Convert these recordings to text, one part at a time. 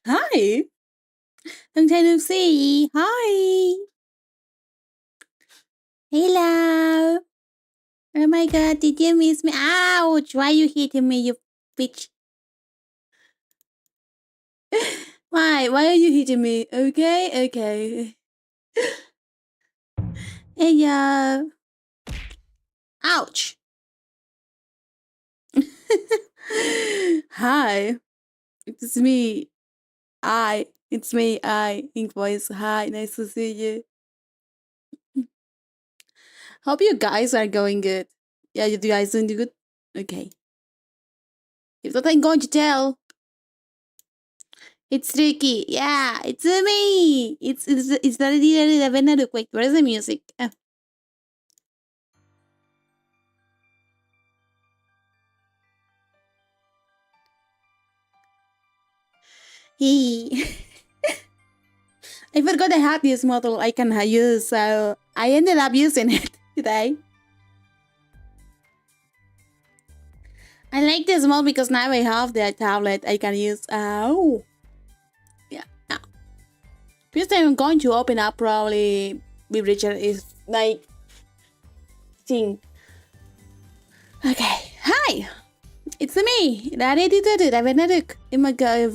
Hi. Long time no see. Hi. Hello. Oh my god, did you miss me? Ouch! Why you hitting me, you bitch? Why? Why are you hitting me? Okay, okay. Hey, yo. Ouch. Hi. It's me. It's me. Inkvoice. Hi. Nice to see you. Hope you guys are going good. Yeah, you guys doing good? Okay. If not, I'm going to tell. It's tricky. Yeah, it's me. It's the Raverna. Wait, where's the music? He. I forgot I had this model I can use, so I ended up using it today. I like this model because now I have the tablet I can use. Oh. Yeah. First time I'm going to open up probably Big Richard is like thing. Okay. Hi. It's me. Oh my god,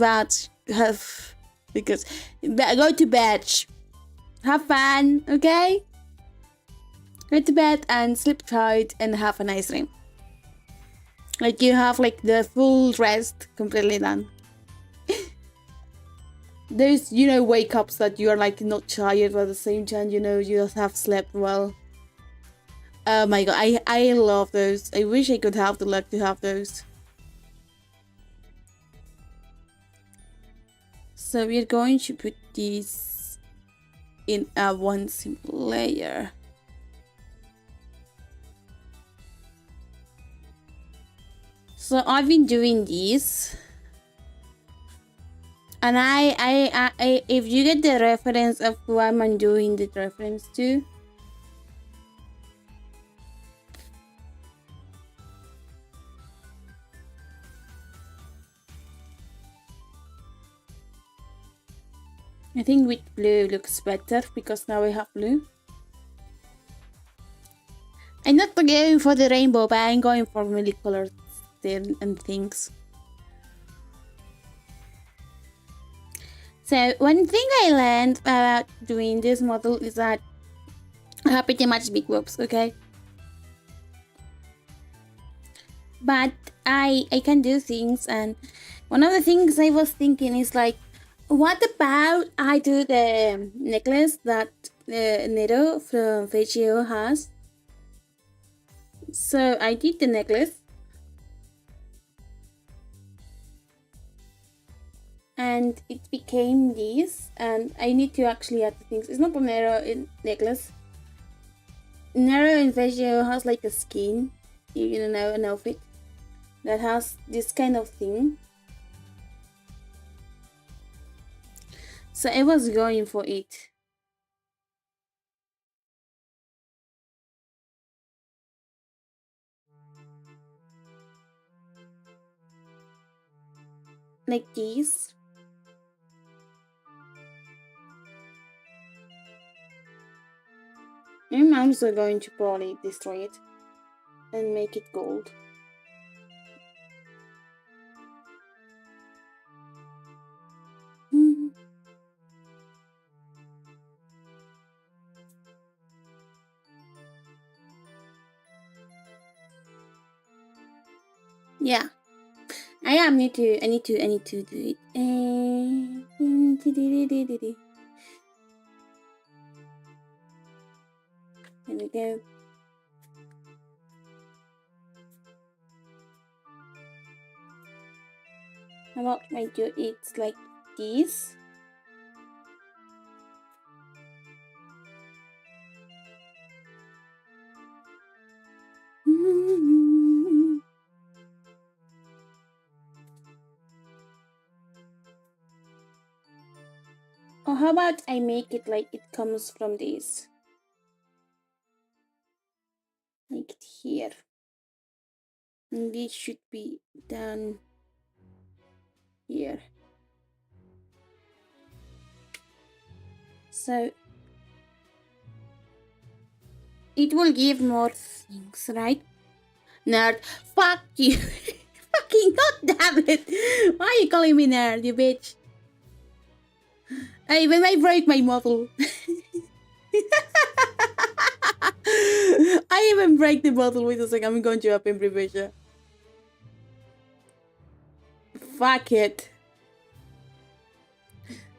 have because go to bed. Have fun, okay? Go to bed and sleep tight and have a nice dream. Like you have like the full rest completely done. There's wake ups that you are like not tired but at the same time you just have slept well. Oh my god, I love those. I wish I could have the luck to have those. So we're going to put these in a one simple layer. So I've been doing this, and I if you get the reference of who I'm doing the reference to, I think with blue looks better because now I have blue. I'm not going for the rainbow, but I'm going for really colored and things. So one thing I learned about doing this model is that I have pretty much big boobs, okay? But I can do things, and one of the things I was thinking is like, what about I do the necklace that Nero from VGO has? So I did the necklace. And it became this, and I need to actually add the things. It's not a Nero necklace. Nero in VGO has like a skin, an outfit that has this kind of thing. So I was going for it. Like this. I'm also going to probably destroy it and make it gold. Yeah, I need to do it. There we go. How about I do it like this? Or how about I make it like it comes from this? Like it here. And this should be done. here. So it will give more things, right? Nerd, fuck you. Fucking god damn it. Why are you calling me nerd, you bitch? Hey, when I break my model. I even break the bottle. Wait a second, I'm going to open pressure. Fuck it.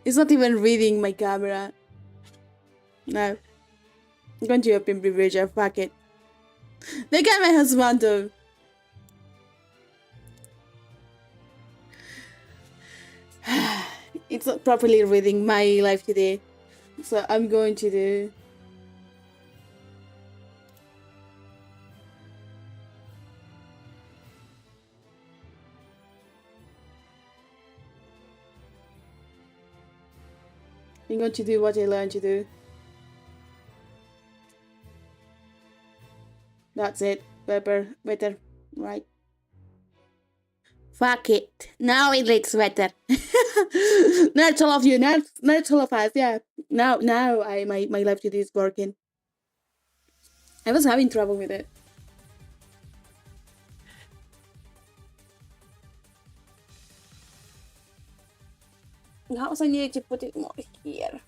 It's not even reading my camera. No. I'm going to open pressure. Fuck it. Look at my husband though. It's not properly reading my life today. So I'm going to do... I'm going to do what I learned to do. That's it. Better. Right. Fuck it. Now it looks better. Nerds all of you. Nerds all of us. Yeah. Now my live today is working. I was having trouble with it. How was I need to put it more here?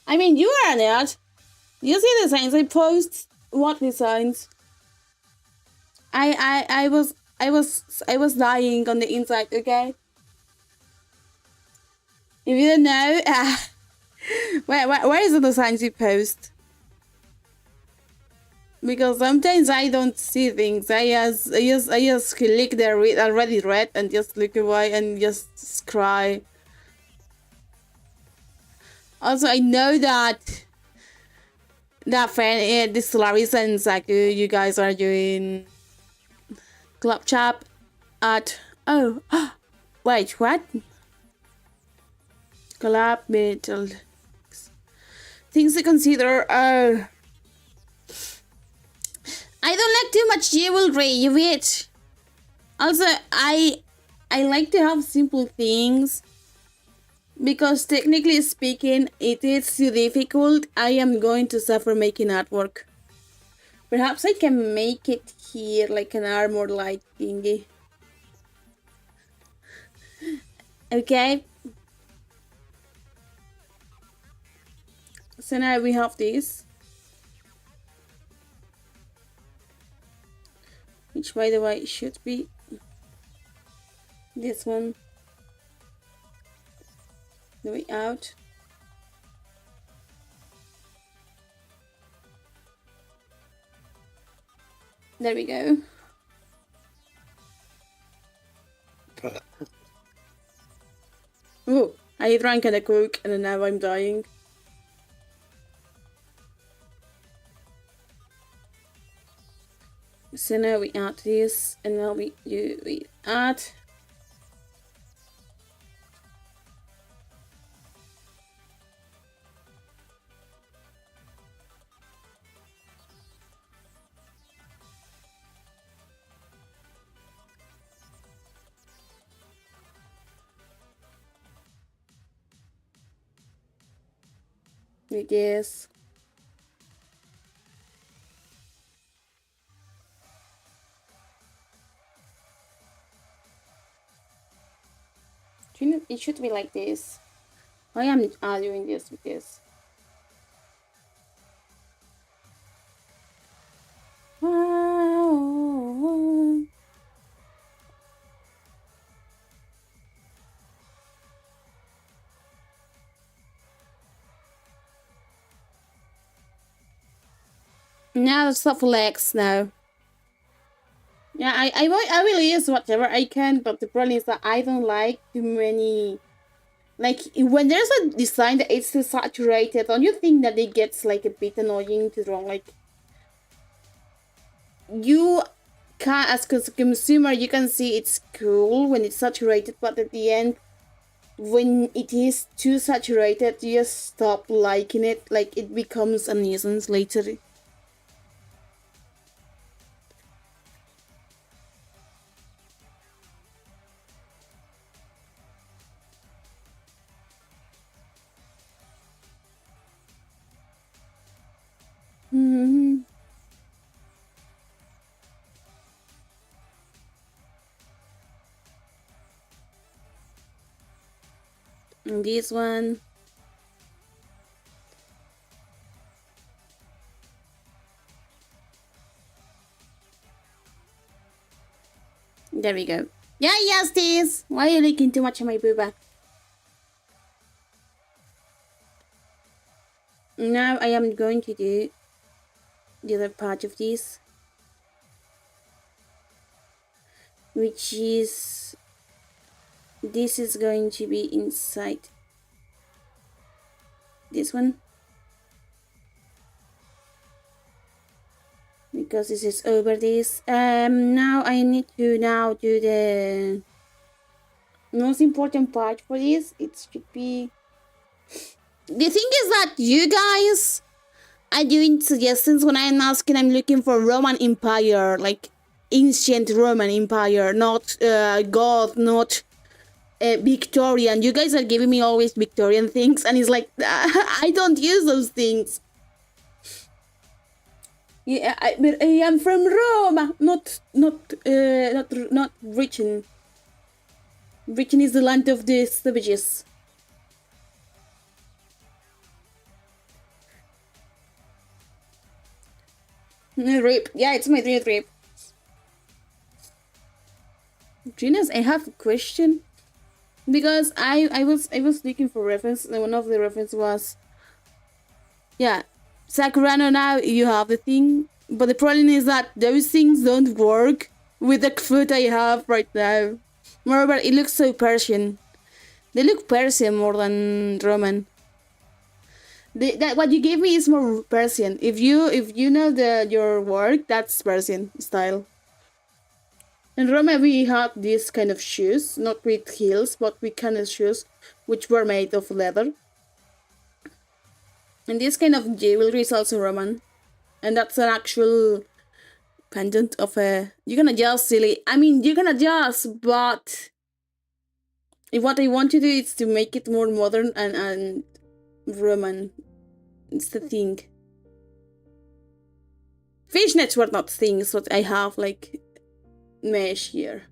I mean, you are not. You see the signs I post? What designs? I was dying on the inside, okay? If you don't know, where is the signs you post? Because sometimes I don't see things. I just click the already read and just look away and just cry. Also, I know that friend, this Larissa and Zaku, you guys are doing club chat at wait, what? Collab metal things to consider. I don't like too much jewelry, you bitch. Also, I like to have simple things because technically speaking, it is too difficult. I am going to suffer making artwork. Perhaps I can make it here like an armor light thingy. Okay. So now we have this. Which, by the way, should be this one. The way out. There we go. Oh, I drank a Coke and now I'm dying. So now we add this, and now we add with this. It should be like this. Why am I doing this with this? Now the soft legs now. Yeah, I will use whatever I can, but the problem is that I don't like too many. Like when there's a design that it's too saturated, don't you think that it gets like a bit annoying to draw? Like you can, as a consumer, you can see it's cool when it's saturated, but at the end, when it is too saturated, you just stop liking it. Like it becomes a nuisance later. And this one. There we go. Yeah, yes, this. Why are you looking too much at my booba? Now I am going to do the other part of this, which is this is going to be inside this one, because this is over this. Now I need to do the most important part for this. It should be, the thing is that you guys are doing suggestions when I'm asking. I'm looking for Roman Empire, like ancient Roman Empire, not God, not Victorian. You guys are giving me always Victorian things, and it's like I don't use those things. Yeah, but I am from Rome, not Britain. Britain is the land of the savages. Rape. Yeah, it's my dream rape. Genius, I have a question. Because I was looking for reference, and one of the reference was, yeah, Sakurano. Now you have the thing, but the problem is that those things don't work with the foot I have right now. Moreover, it looks so Persian. They look Persian more than Roman. That what you gave me is more Persian. If you know your work, that's Persian style. In Rome, we had these kind of shoes, not with heels, but with kind of shoes, which were made of leather. And this kind of jewelry is also Roman. And that's an actual pendant of a... You can adjust, silly. I mean, you can adjust, but... what I want to do is to make it more modern and Roman. It's the thing. Fishnets were not things, but I have, like... mesh here.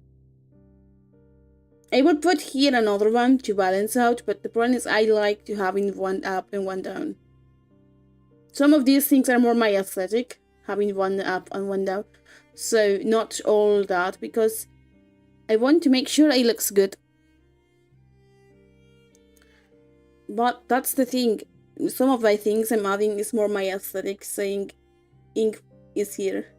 I would put here another one to balance out, but the problem is I like to having one up and one down. Some of these things are more my aesthetic, having one up and one down. So not all that, because I want to make sure it looks good. But that's the thing. Some of my things I'm adding is more my aesthetic, saying ink is here.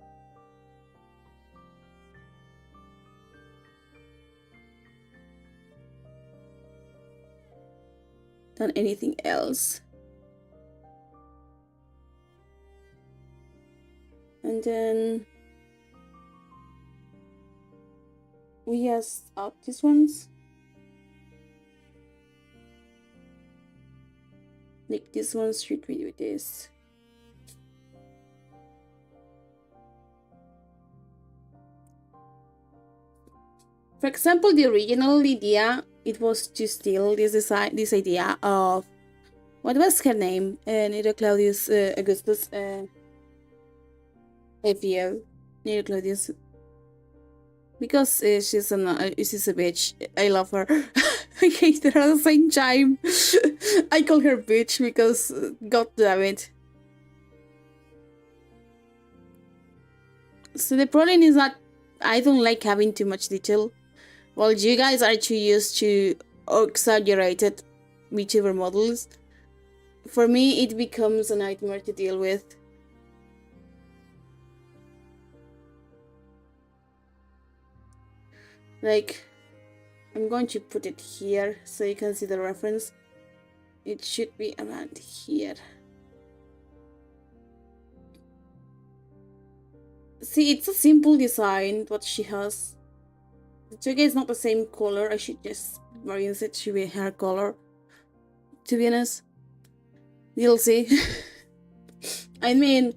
Than anything else. And then we just out these ones. Like this one, should we do this? For example, the original idea, it was to steal this idea of, what was her name? Nero Claudius Augustus Evio. Nero Claudius. Because she's a bitch. I love her. I hate her at the same time. I call her bitch because, god damn it. So the problem is that I don't like having too much detail. While you guys are too used to exaggerated VTuber models, for me it becomes a nightmare to deal with. Like, I'm going to put it here so you can see the reference. It should be around here. See, it's a simple design, what she has. The toga is not the same color. I should just variance it to be her color. To be honest, you'll see. I mean,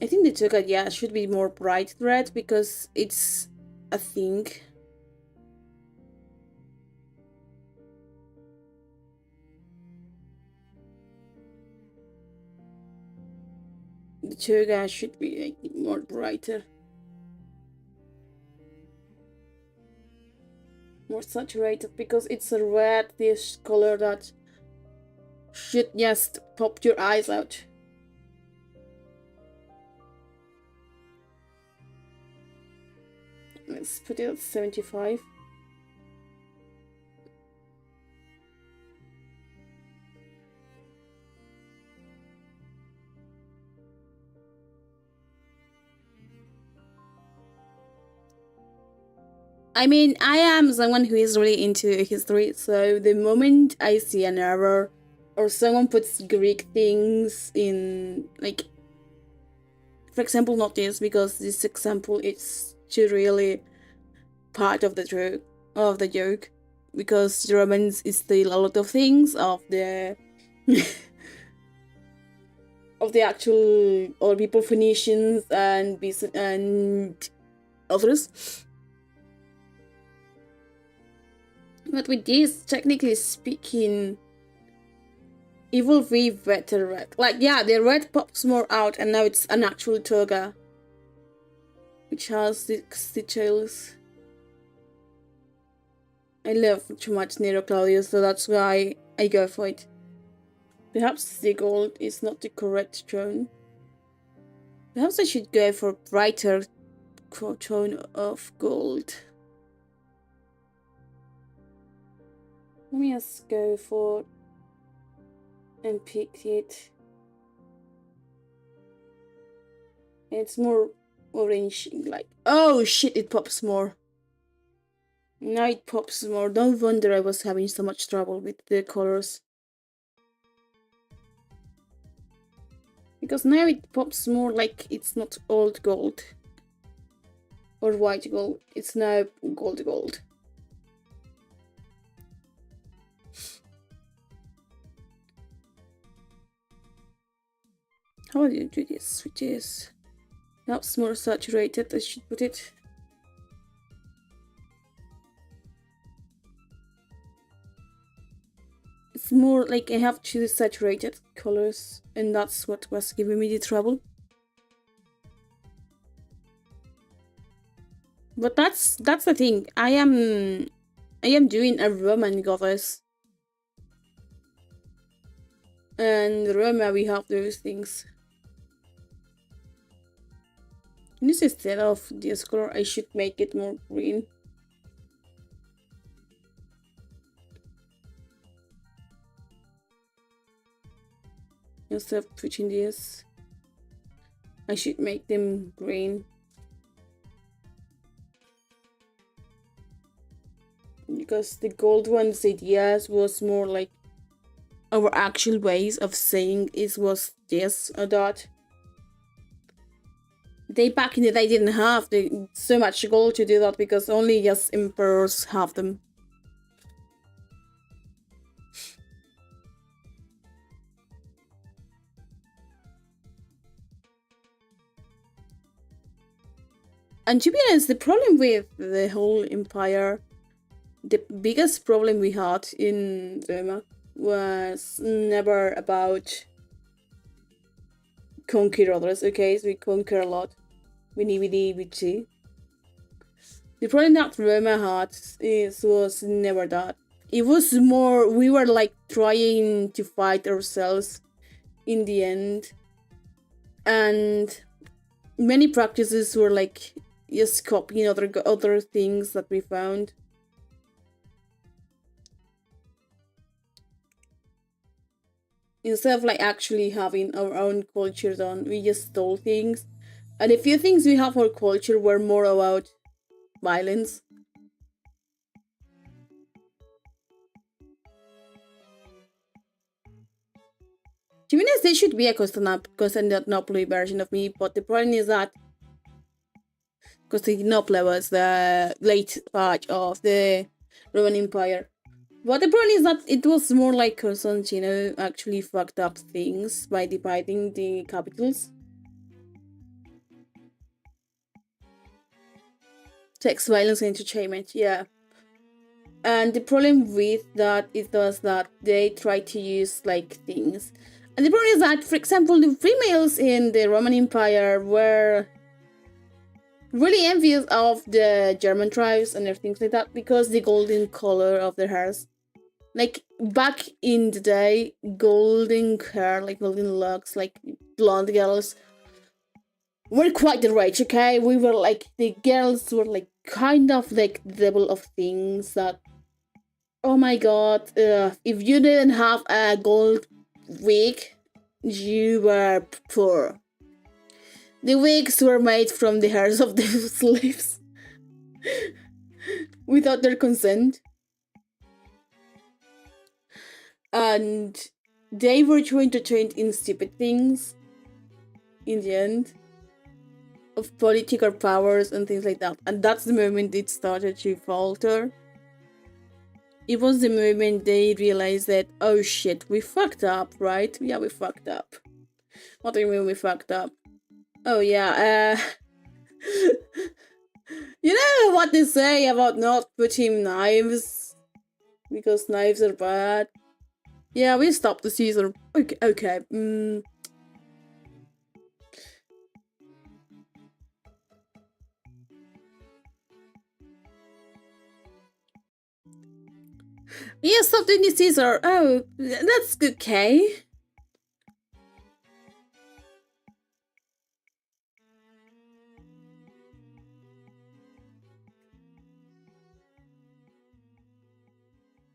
I think the toga, yeah, should be more bright red because it's a thing. The toga should be like more brighter. more saturated because it's a reddish color that should just pop your eyes out. Let's put it at 75. I mean, I am someone who is really into history, so the moment I see an error or someone puts Greek things in, like, for example, not this, because this example is too really part of the joke, because the Romans is still a lot of things of the of the actual or people Phoenicians and others. But with this, technically speaking, it will be better red. Like, yeah, the red pops more out, and now it's an actual toga, which has the details. I love too much Nero Claudius, so that's why I go for it. Perhaps the gold is not the correct tone. Perhaps I should go for brighter tone of gold. Let me just go for and pick it. It's more orange, like, oh shit, it pops more. Now it pops more. No wonder I was having so much trouble with the colors. Because now it pops more, like it's not old gold or white gold, it's now gold. How do you do this with this? Now it's more saturated, I should put it. It's more like I have to saturated colors, and that's what was giving me the trouble. But that's the thing. I am doing a Roman goddess. And Roma, we have those things. This instead of this color, I should make it more green. Instead of putting this, I should make them green. Because the gold one's ideas was more like our actual ways of saying it was this or that. They back in the day didn't have so much gold to do that because only just emperors have them. And to be honest, the problem with the whole empire, the biggest problem we had in Roma was never about conquer others, okay? So we conquer a lot. We need to. The problem that Roma had was never that. It was more, we were like trying to fight ourselves in the end. And many practices were like just copying other things that we found. Instead of like actually having our own culture done, we just stole things. And a few things we have our culture were more about violence. To be honest, there should be a Constantinople version of me, but the problem is that Constantinople was the late part of the Roman Empire. But the problem is that it was more like Constantino actually fucked up things by dividing the capitals. Sex, violence, and entertainment, yeah. And the problem with that was that they tried to use like things. And the problem is that, for example, the females in the Roman Empire were really envious of the German tribes and everything like that because the golden color of their hairs. Like back in the day, golden hair, like golden locks, like blonde girls were quite the rage, okay? We were like, the girls were like kind of like the level of things that, oh my god, if you didn't have a gold wig, you were poor. The wigs were made from the hairs of the slaves without their consent. And they were too entertained in stupid things in the end of political powers and things like that. And that's the moment it started to falter. It was the moment they realized that, oh shit, we fucked up, right? Yeah, we fucked up. What do you mean we fucked up? Oh yeah, you know what they say about not putting knives? Because knives are bad. Yeah, we stopped the season. Okay. Yeah, stop doing the Caesar. Oh, that's okay.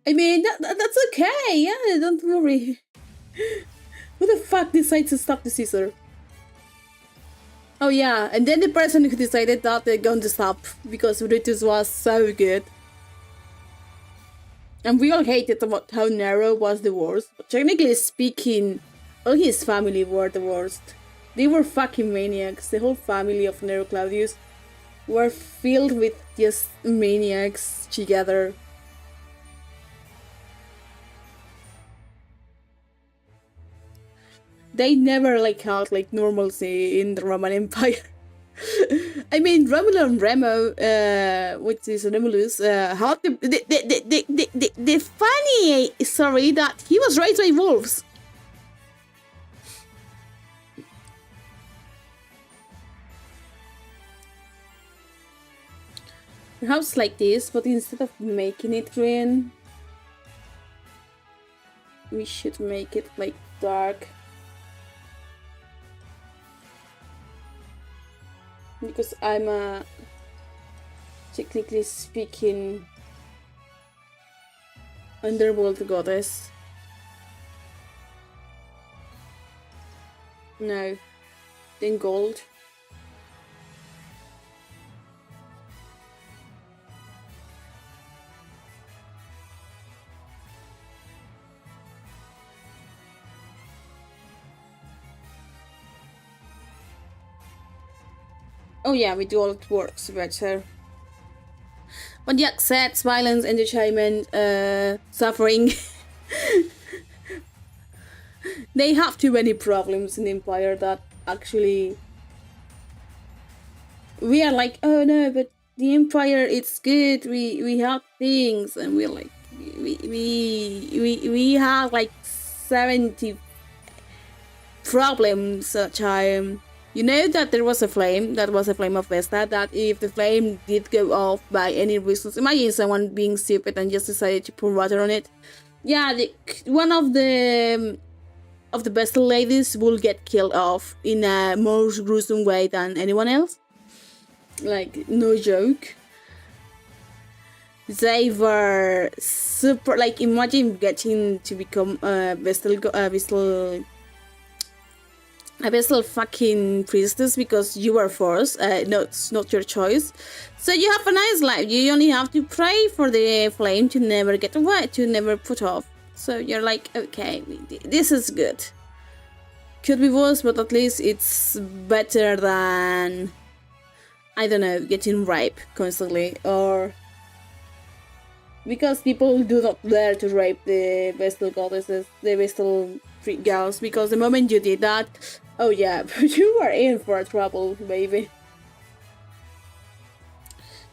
I mean, that's okay. Yeah, don't worry. Who the fuck decides to stop the Caesar? Oh yeah, and then the person who decided that they're going to stop because Brutus was so good. And we all hated about how Nero was the worst. But technically speaking, all his family were the worst. They were fucking maniacs. The whole family of Nero Claudius were filled with just maniacs together. They never like had like normalcy in the Roman Empire. I mean, Romulus and Remo, which is Romulus, had the funny story that he was raised by wolves. Perhaps like this, but instead of making it green, we should make it like dark. Because I'm a, technically speaking, underworld goddess. No. Then gold. Oh yeah, with gold works better. But yeah, sex, violence, entertainment, suffering. They have too many problems in the Empire that actually... We are like, oh no, but the Empire, it's good, we have things, and we're like, we have like 70 problems at time. You know that there was a flame, that was a flame of Vesta, that if the flame did go off by any reasons, imagine someone being stupid and just decided to pour water on it. Yeah, one of the Vestal ladies will get killed off in a more gruesome way than anyone else. Like, no joke. They were super, like, imagine getting to become a Vestal fucking priestess because you were forced. No, it's not your choice. So you have a nice life. You only have to pray for the flame to never get away, to never put off. So you're like, okay, this is good. Could be worse, but at least it's better than, I don't know, getting raped constantly, or because people do not dare to rape the Vestal goddesses, the Vestal girls, because the moment you did that, oh yeah, you were in for trouble, baby.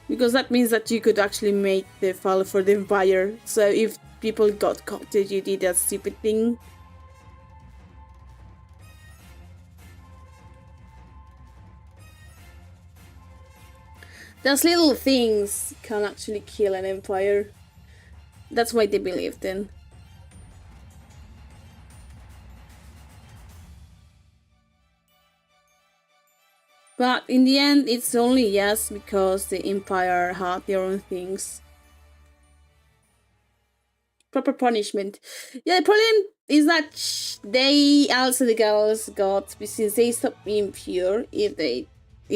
Because that means that you could actually make the fall for the Empire. So if people got caught that you did that stupid thing. those little things can actually kill an empire. That's why they believed in. But in the end, it's only yes because the empire had their own things. Proper punishment. Yeah, the problem is that they also, the girls, got, since they stopped being pure, if it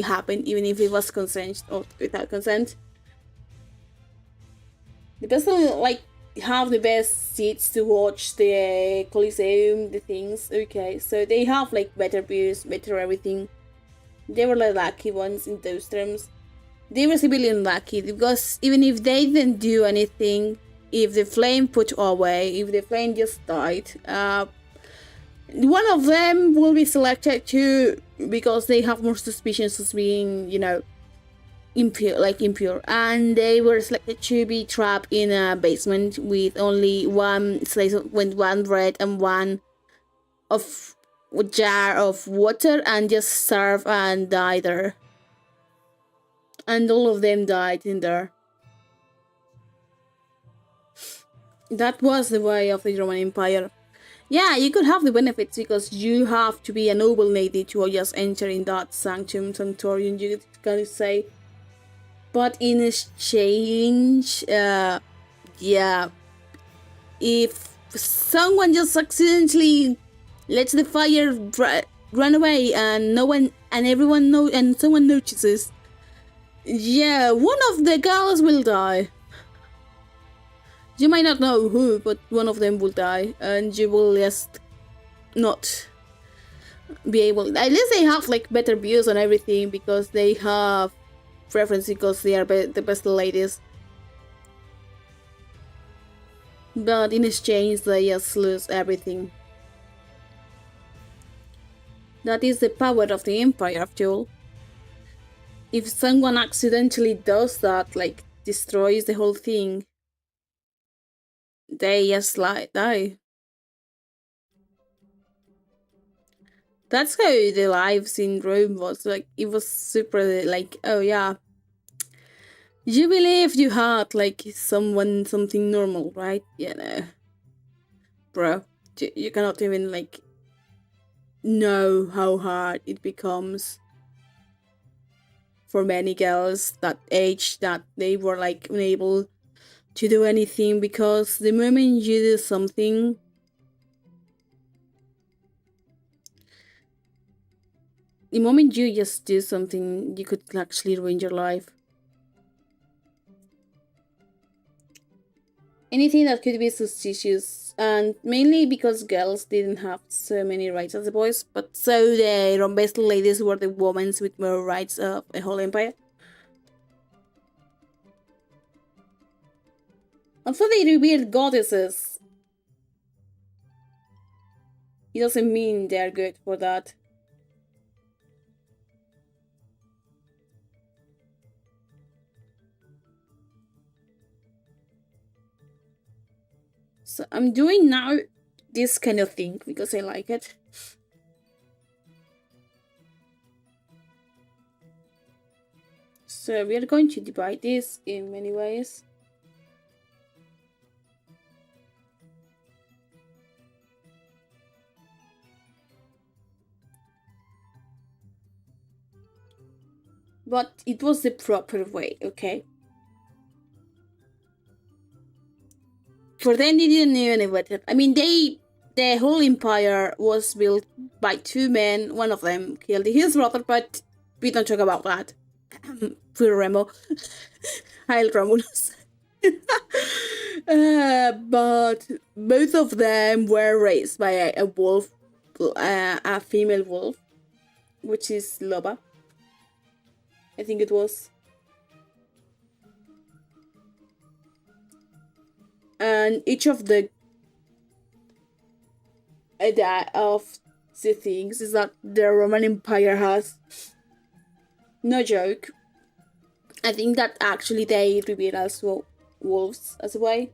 happened, even if it was consent or without consent. The person like have the best seats to watch the Coliseum, the things. Okay, so they have like better views, better everything. They were like lucky ones in those terms. They were severely unlucky because even if they didn't do anything, if the flame put away, if the flame just died, one of them will be selected too because they have more suspicions of being, you know, impure, and they were selected to be trapped in a basement with only one slice of, with one bread and one of a jar of water, and just starve and die there. And all of them died in there. That was the way of the Roman Empire. Yeah, you could have the benefits because you have to be a noble lady to just enter in that sanctorium, you can say. But in exchange, yeah, if someone just accidentally lets the fire run away and no one and everyone know and someone notices, yeah, one of the girls will die. You might not know who, but one of them will die, and you will just not be able. At least they have like better views on everything because they have preference because they are the best ladies. But in exchange, they just lose everything. That is the power of the Empire, after all. If someone accidentally does that, like destroys the whole thing, they just like die. That's how the Live Syndrome was. Like, it was super like, oh yeah, you believed you had like something normal, right? Yeah, no. Bro, you cannot even like know how hard it becomes for many girls that age that they were like unable to do anything, because the moment you do something, the moment you just do something, you could actually ruin your life. Anything that could be suspicious, and mainly because girls didn't have so many rights as the boys, but so the best ladies were the women with more rights of the whole empire. Also, they revealed goddesses. It doesn't mean they're good for that. So I'm doing now this kind of thing because I like it. So we are going to divide this in many ways. But it was the proper way, okay? For them, they didn't know any better. I mean, the whole empire was built by two men. One of them killed his brother, but we don't talk about that. Poor Remo. Hail Romulus. But both of them were raised by a wolf, a female wolf, which is Loba. I think it was. And each of the things is that the Roman Empire has, no joke, I think that actually they reveal also wolves as a way.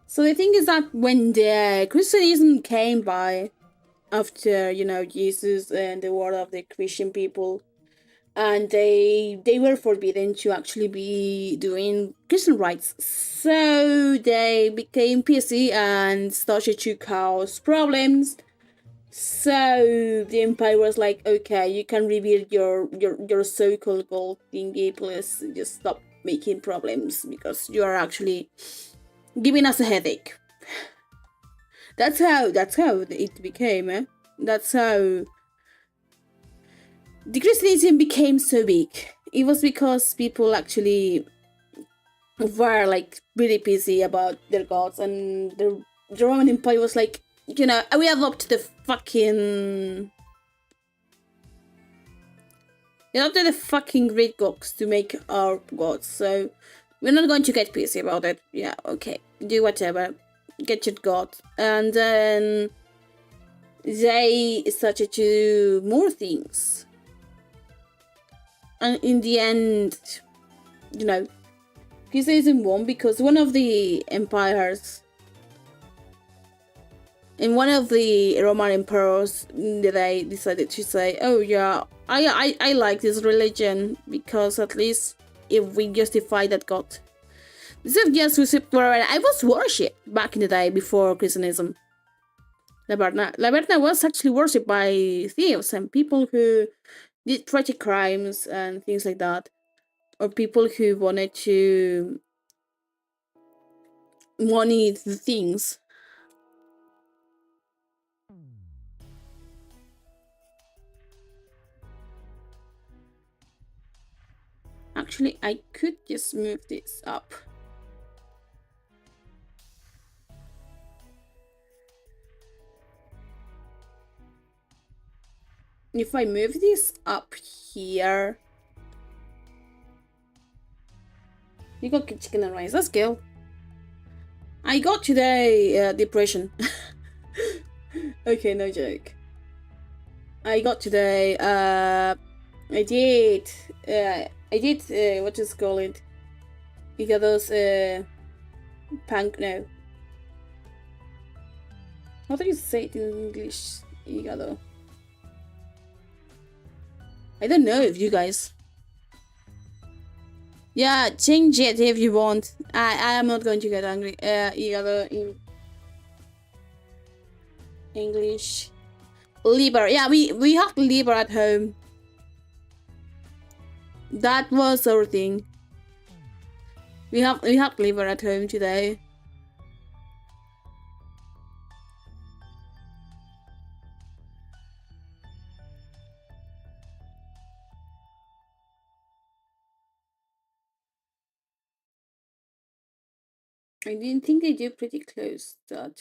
So the thing is that when the Christianism came by, after, you know, Jesus and the war of the Christian people, and they were forbidden to actually be doing Christian rites, so they became pissy and started to cause problems. So the Empire was like, okay, you can rebuild your so-called gold thingy, please just stop making problems because you are actually giving us a headache. That's how it became, eh? That's how the Christianism became so big. It was because people actually were like really pissy about their gods, and the Roman Empire was like, you know, we adopted the fucking Greek gods to make our gods, so we're not going to get pissy about it. Yeah, okay, do whatever, get your god. And then they started to do more things, and in the end, you know, Christianism won because one of the empires, and one of the Roman emperors, they decided to say, oh yeah, I like this religion because at least if we justify that god, instead of just worship wherever I was worshipped back in the day before Christianism. Raverna was actually worshipped by thieves and people who did tragic crimes and things like that, or people who wanted to money the things. Actually, I could just move this up. If I move this up here, you got chicken and rice. That's good. I got today depression. Okay, no joke. I got today. I did. What is call it? You got those punk. No. How do you say it in English? You got those. I don't know if you guys. Yeah, change it if you want. I am not going to get angry. Either in English. Liver. Yeah, we have liver at home. That was our thing. We have liver at home today. I didn't think they do pretty close that.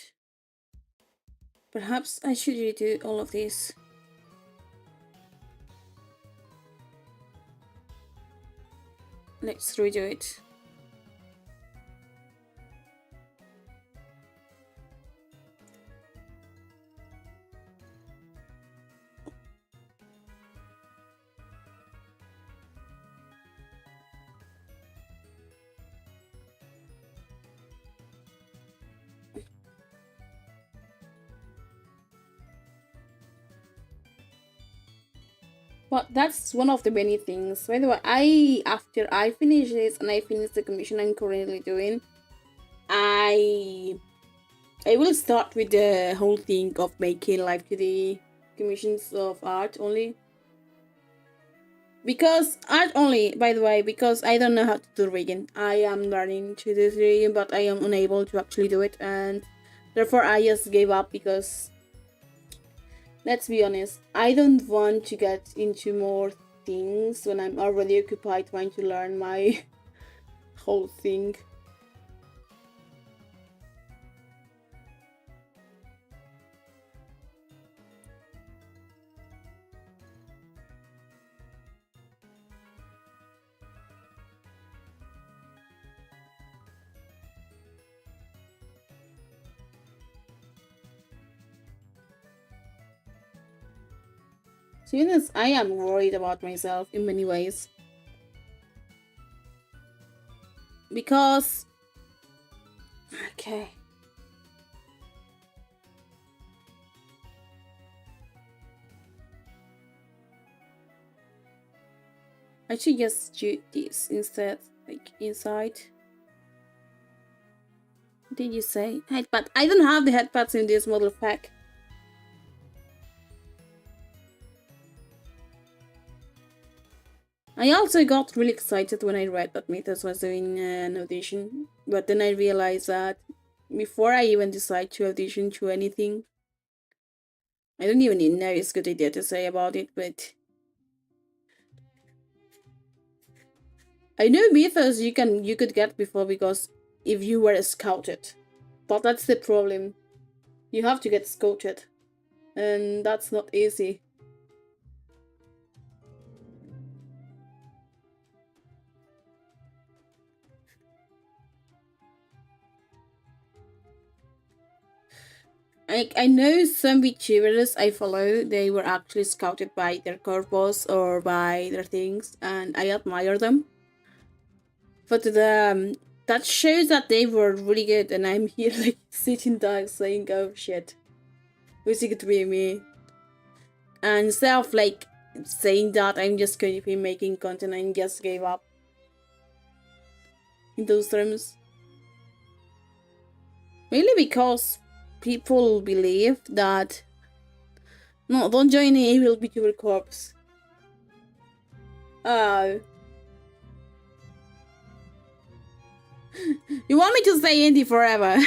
Perhaps I should redo all of this. Let's redo it. But that's one of the many things. By the way, after I finish this and I finish the commission I'm currently doing, I will start with the whole thing of making Live2D commissions of art only. Because art only, by the way, because I don't know how to do rigging. I am learning to do rigging, but I am unable to actually do it, and therefore I just gave up because, let's be honest, I don't want to get into more things when I'm already occupied trying to learn my whole thing. To be honest, I am worried about myself in many ways. Because... Okay. I should just do this instead, like inside. What did you say? Headpad. I don't have the headpads in this model pack. I also got really excited when I read that Mythos was doing an audition, but then I realized that before I even decide to audition to anything, I don't even know it's a good idea to say about it, but I know Mythos you could get before because if you were scouted, but that's the problem. You have to get scouted, and that's not easy. I know some VTubers I follow, they were actually scouted by their corpus or by their things, and I admire them. But that shows that they were really good, and I'm here like sitting down saying, oh shit, wish it could be me. And instead of like saying that I'm just going to be making content, I just gave up in those terms. Mainly because people believe that no, don't join the evil VTuber corps. You want me to stay indie forever?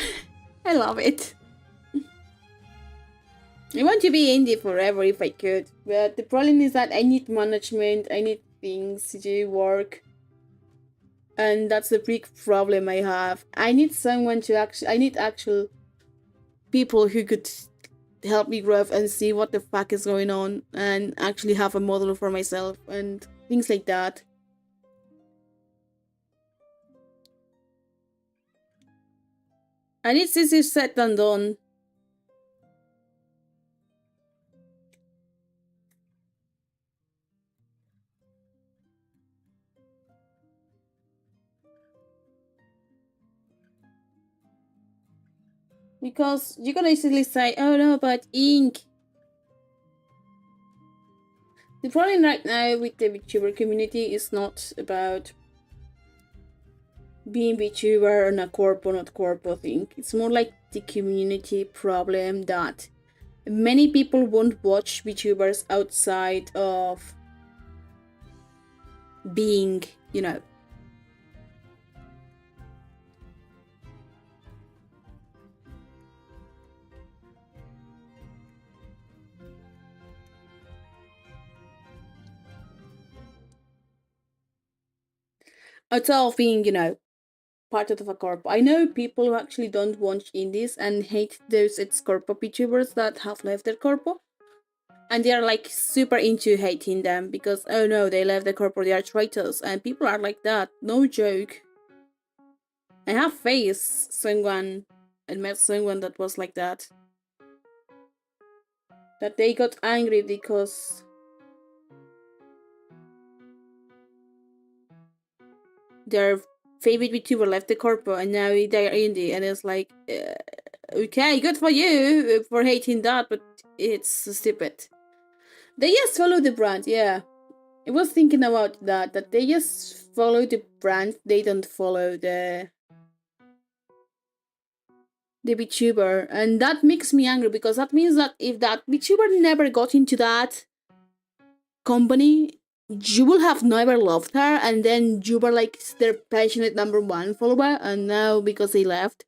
I love it. I want to be indie forever if I could, but the problem is that I need management, I need things to do, work, and that's the big problem I have. I need someone to I need actual people who could help me grow up and see what the fuck is going on and actually have a model for myself and things like that. I need this is said and done. Because you can easily say, oh no, but ink. The problem right now with the VTuber community is not about being VTuber and a corpo, not corpo thing. It's more like the community problem that many people won't watch VTubers outside of being, you know, outside of being, you know, part of a corpo. I know people who actually don't watch indies and hate those corpo VTubers that have left their corpo. And they are like super into hating them because, oh no, they left the corpo, they are traitors. And people are like that, no joke. I have faced someone and met someone that was like that. That they got angry because their favorite VTuber left the corpo and now they're indie, and it's like, okay, good for you for hating that, but it's stupid. They just follow the brand, yeah. I was thinking about that they just follow the brand, they don't follow the VTuber, and that makes me angry because that means that if that VTuber never got into that company, you will have never loved her, and then you were like their passionate #1 follower, and now because they left,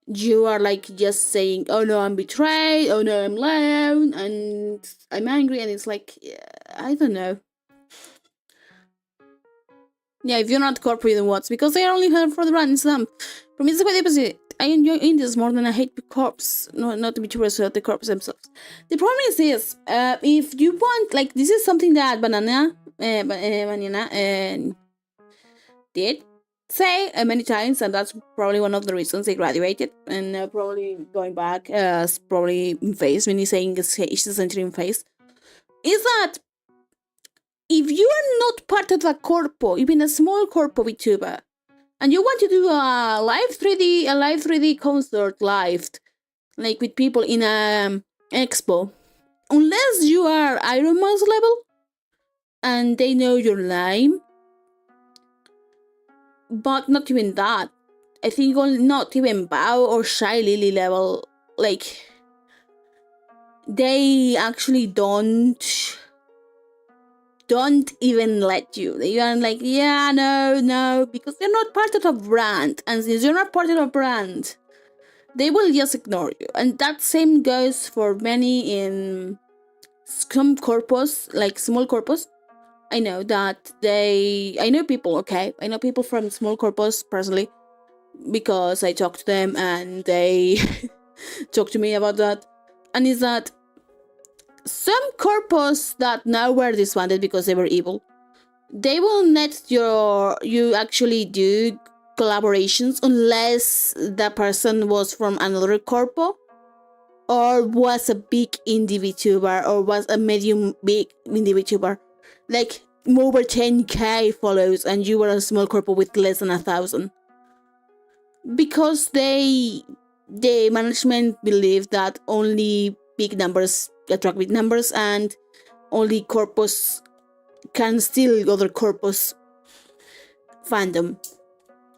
you are like just saying, oh no, I'm betrayed, oh no, I'm alone, and I'm angry, and it's like, I don't know. Yeah, if you're not corporate, then what? Because they are only here for the ransom. For me, it's quite the opposite. I enjoy indies more than I hate the corps. No, not the VTubers, the corps themselves. The problem is this: if you want, like, this is something that Banana did say many times, and that's probably one of the reasons they graduated, and probably going back, probably in face when he's saying she's entering phase, is that if you are not part of a corpo, even a small corpo VTuber, and you want to do a live 3D concert live, like with people in a expo, unless you are Iron Man's level, and they know your name. But not even that. I think not even Bao or Shy Lily level. Like, they actually don't even let you. They are like, yeah, no, because they're not part of a brand. And since you're not part of a brand, they will just ignore you. And that same goes for many in some corpus, like small corpus. I know people, okay? I know people from small corpus personally because I talk to them and they talk to me about that. And is that some corpus that now were disbanded because they were evil, they will let you actually do collaborations unless the person was from another corpo or was a big indie VTuber or was a medium big indie VTuber, like over 10k follows and you were a small corpo with less than 1,000, because the management believe that only big numbers attract big numbers and only corpus can steal other corpus fandom.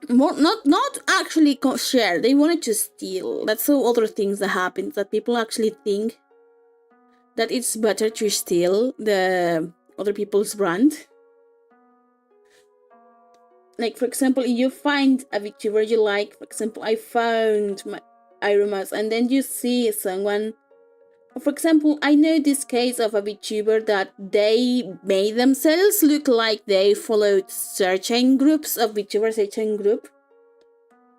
Not actually share. They wanted to steal. That's how other things that happen, that people actually think that it's better to steal the other people's brand. Like, for example, if you find a VTuber you like, for example, I found my Iromas, and then you see someone, for example, I know this case of a VTuber that they made themselves look like they followed certain groups of VTubers, certain group.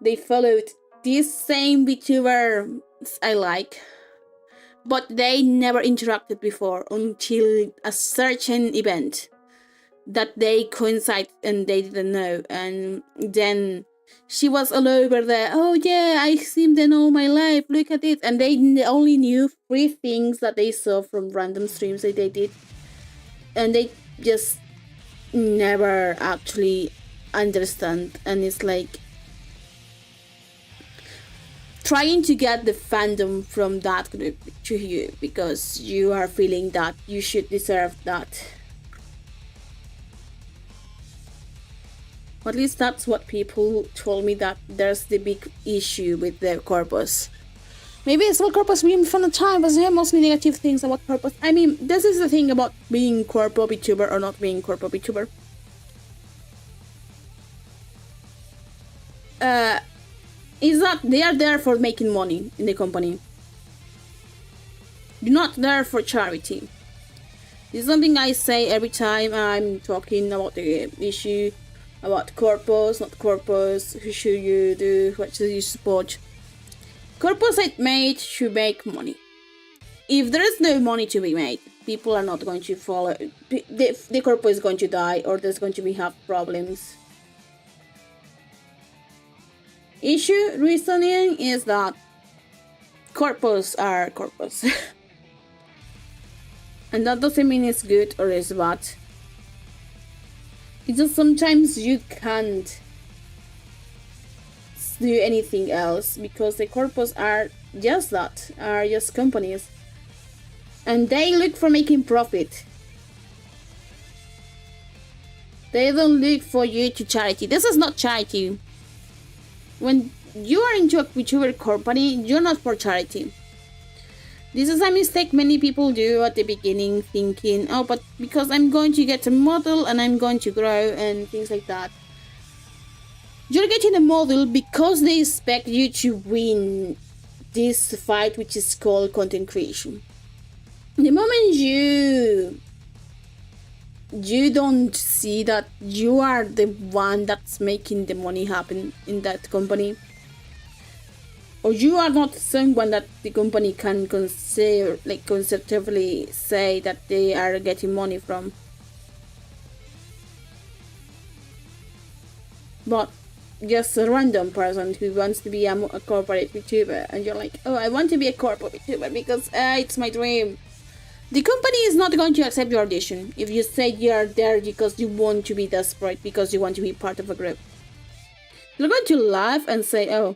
They followed this same VTuber I like, but they never interacted before until a certain event that they coincide and they didn't know, and then she was all over there. Oh yeah, I've seen them all my life, look at it. And they only knew 3 things that they saw from random streams that they did, and they just never actually understand. And it's like trying to get the fandom from that group to you because you are feeling that you should deserve that. At least that's what people told me, that there's the big issue with the corpus. Maybe it's all corpus being fun at time, but there are mostly negative things about corpus. I mean, this is the thing about being corpo VTuber or not being corpo VTuber. Is that they are there for making money in the company. You're not there for charity. This is something I say every time I'm talking about the issue about corpus, not corpus, who should you do, what should you support. Corpus are made to make money. If there is no money to be made, people are not going to follow. The corpus is going to die, or there's going to have problems. Issue reasoning is that corpus are corpus. And that doesn't mean it's good or it's bad. It's just sometimes you can't do anything else because the corpus are just that, are just companies. And they look for making profit. They don't look for you to charity. This is not charity. When you are into a VTuber company, you're not for charity. This is a mistake many people do at the beginning, thinking, oh, but because I'm going to get a model and I'm going to grow and things like that. You're getting a model because they expect you to win this fight, which is called content creation. The moment you don't see that you are the one that's making the money happen in that company, or you are not someone that the company can consider, like conservatively say that they are getting money from, but just a random person who wants to be a corporate VTuber, and you're like, oh, I want to be a corporate VTuber because it's my dream. The company is not going to accept your audition if you say you're there because you want to be desperate, because you want to be part of a group. They're going to laugh and say, oh,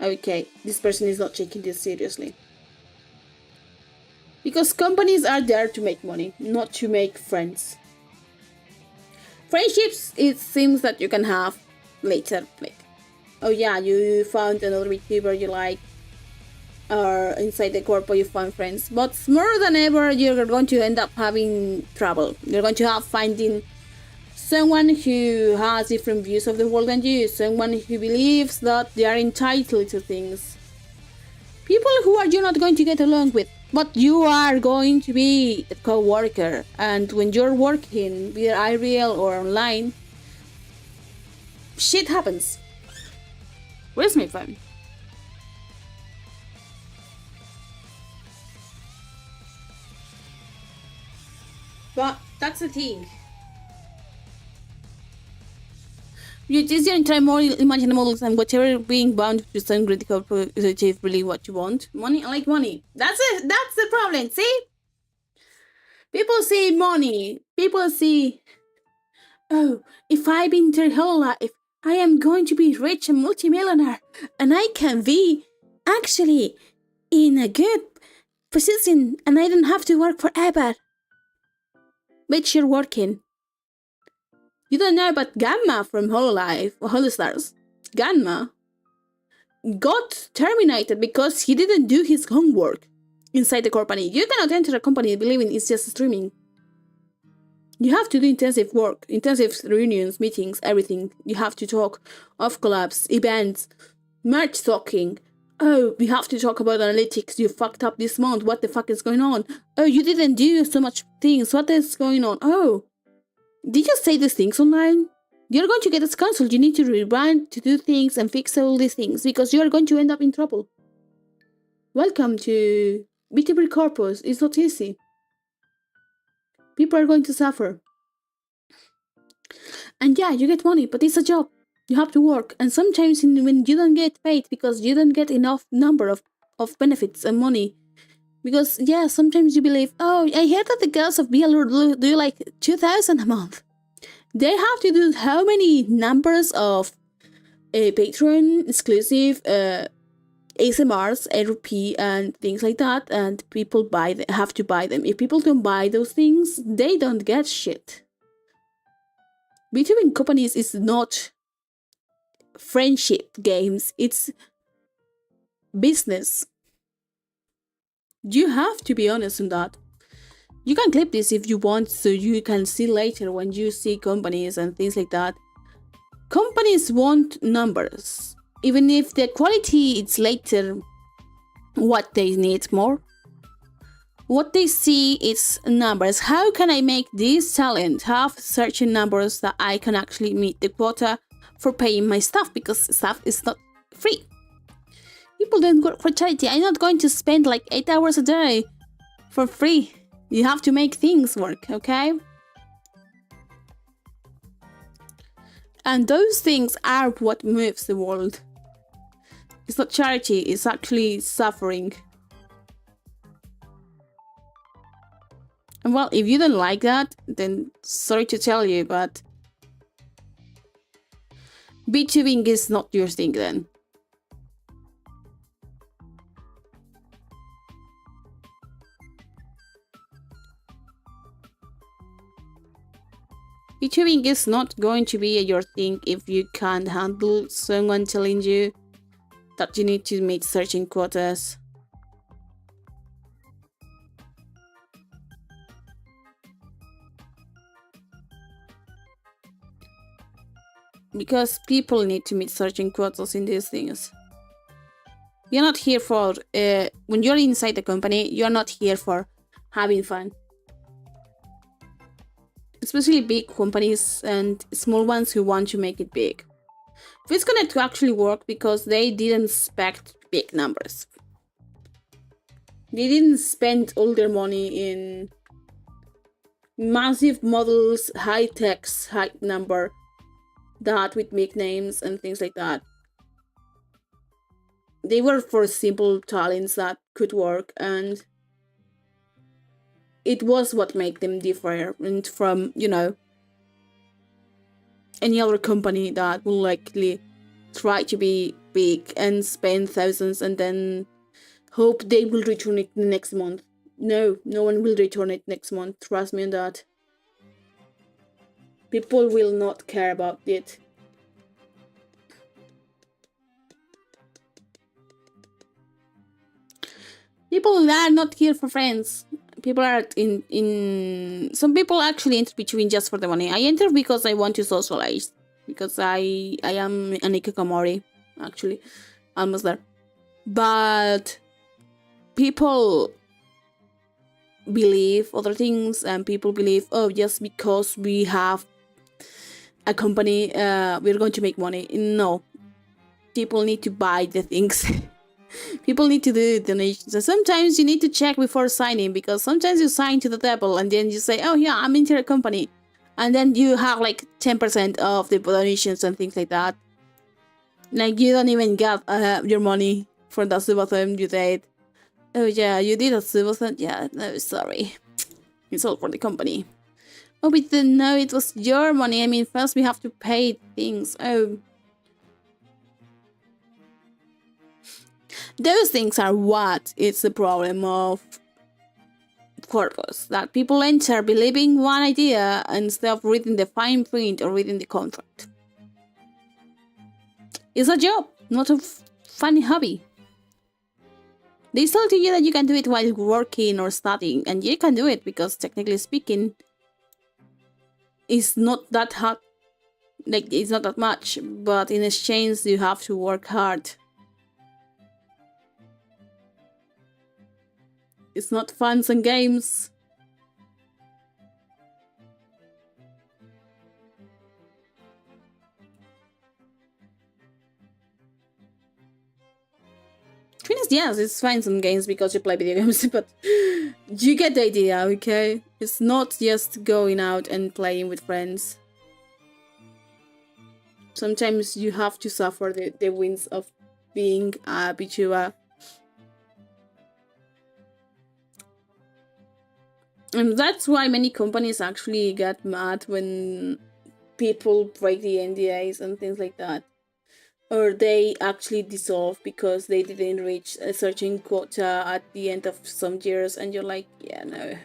okay, this person is not taking this seriously. Because companies are there to make money, not to make friends. Friendships, it seems that you can have later. Like, oh yeah, you found another VTuber you like, or inside the corpo you find friends. But more than ever, you're going to end up having trouble. You're going to have finding someone who has different views of the world than you, someone who believes that they are entitled to things. People who are you not going to get along with, but you are going to be a co-worker, and when you're working, be it IRL or online, shit happens. Where's my phone? But that's the thing. You just try more imagine models and whatever being bound to some critical to achieve really what you want. Money, I like money. That's it. That's the problem. See? People see money. People see, oh, if I've been through whole life, I am going to be rich and multimillionaire, and I can be actually in a good position, and I don't have to work forever. But you're working. You don't know about Gamma from Holostars. Gamma got terminated because he didn't do his homework inside the company. You cannot enter a company believing it's just streaming. You have to do intensive work, intensive reunions, meetings, everything. You have to talk of collabs, events, merch talking. Oh, we have to talk about analytics. You fucked up this month. What the fuck is going on? Oh, you didn't do so much things. What is going on? Oh, did you say these things online? You're going to get us cancelled. You need to rebrand, to do things and fix all these things because you are going to end up in trouble. Welcome to VTuber Corpus. It's not easy. People are going to suffer. And yeah, you get money, but it's a job. You have to work. And sometimes when you don't get paid because you don't get enough number of benefits and money. Because, yeah, sometimes you believe, oh, I heard that the girls of BL do like 2,000 a month. They have to do how many numbers of Patreon exclusive ASMRs, RP, and things like that, and people have to buy them. If people don't buy those things, they don't get shit. Between companies is not friendship games, it's business. You have to be honest on that. You can clip this if you want so you can see later when you see companies and things like that. Companies want numbers. Even if the quality is later what they need more. What they see is numbers. How can I make this talent have certain numbers that I can actually meet the quota for paying my staff, because staff is not free. People don't work for charity. I'm not going to spend like 8 hours a day for free. You have to make things work, okay? And those things are what moves the world. It's not charity, it's actually suffering. And well, if you don't like that, then sorry to tell you, but VTubing is not your thing then. VTubing is not going to be your thing if you can't handle someone telling you that you need to meet certain quotas. Because people need to meet certain quotas in these things. You're not here for, when you're inside the company, you're not here for having fun. Especially big companies and small ones who want to make it big. If it's going to actually work because they didn't expect big numbers. They didn't spend all their money in massive models, high text, high number, that with big names and things like that. They were for simple talents that could work, and it was what made them different from, you know, any other company that will likely try to be big and spend thousands and then hope they will return it the next month. no one will return it next month. Trust me on that. People will not care about it. People are not here for friends. People are in some people actually enter between just for the money. I enter because I want to socialize. Because I am an Ikakamori, actually. Almost there. But people believe other things, and people believe, oh, just because we have a company, we're going to make money. No. People need to buy the things. People need to do donations. And sometimes you need to check before signing, because sometimes you sign to the devil and then you say, oh yeah, I'm into a company. And then you have like 10% of the donations and things like that. Like you don't even get your money for the subathon you did. Oh yeah, you did a subathon? Yeah, no, sorry. It's all for the company. Oh, we didn't know it was your money. I mean, first we have to pay things. Oh. Those things are what is the problem of purpose. That people enter believing one idea instead of reading the fine print or reading the contract. It's a job, not a funny hobby. They tell to you that you can do it while working or studying, and you can do it because, technically speaking, it's not that hard. Like, it's not that much, but in exchange, you have to work hard. It's not fun and games. Yes, it's fine some games because you play video games, but you get the idea, okay? It's not just going out and playing with friends. Sometimes you have to suffer the wins of being a VTuber. And that's why many companies actually get mad when people break the NDAs and things like that. Or they actually dissolve because they didn't reach a certain quota at the end of some years, and you're like, yeah, no.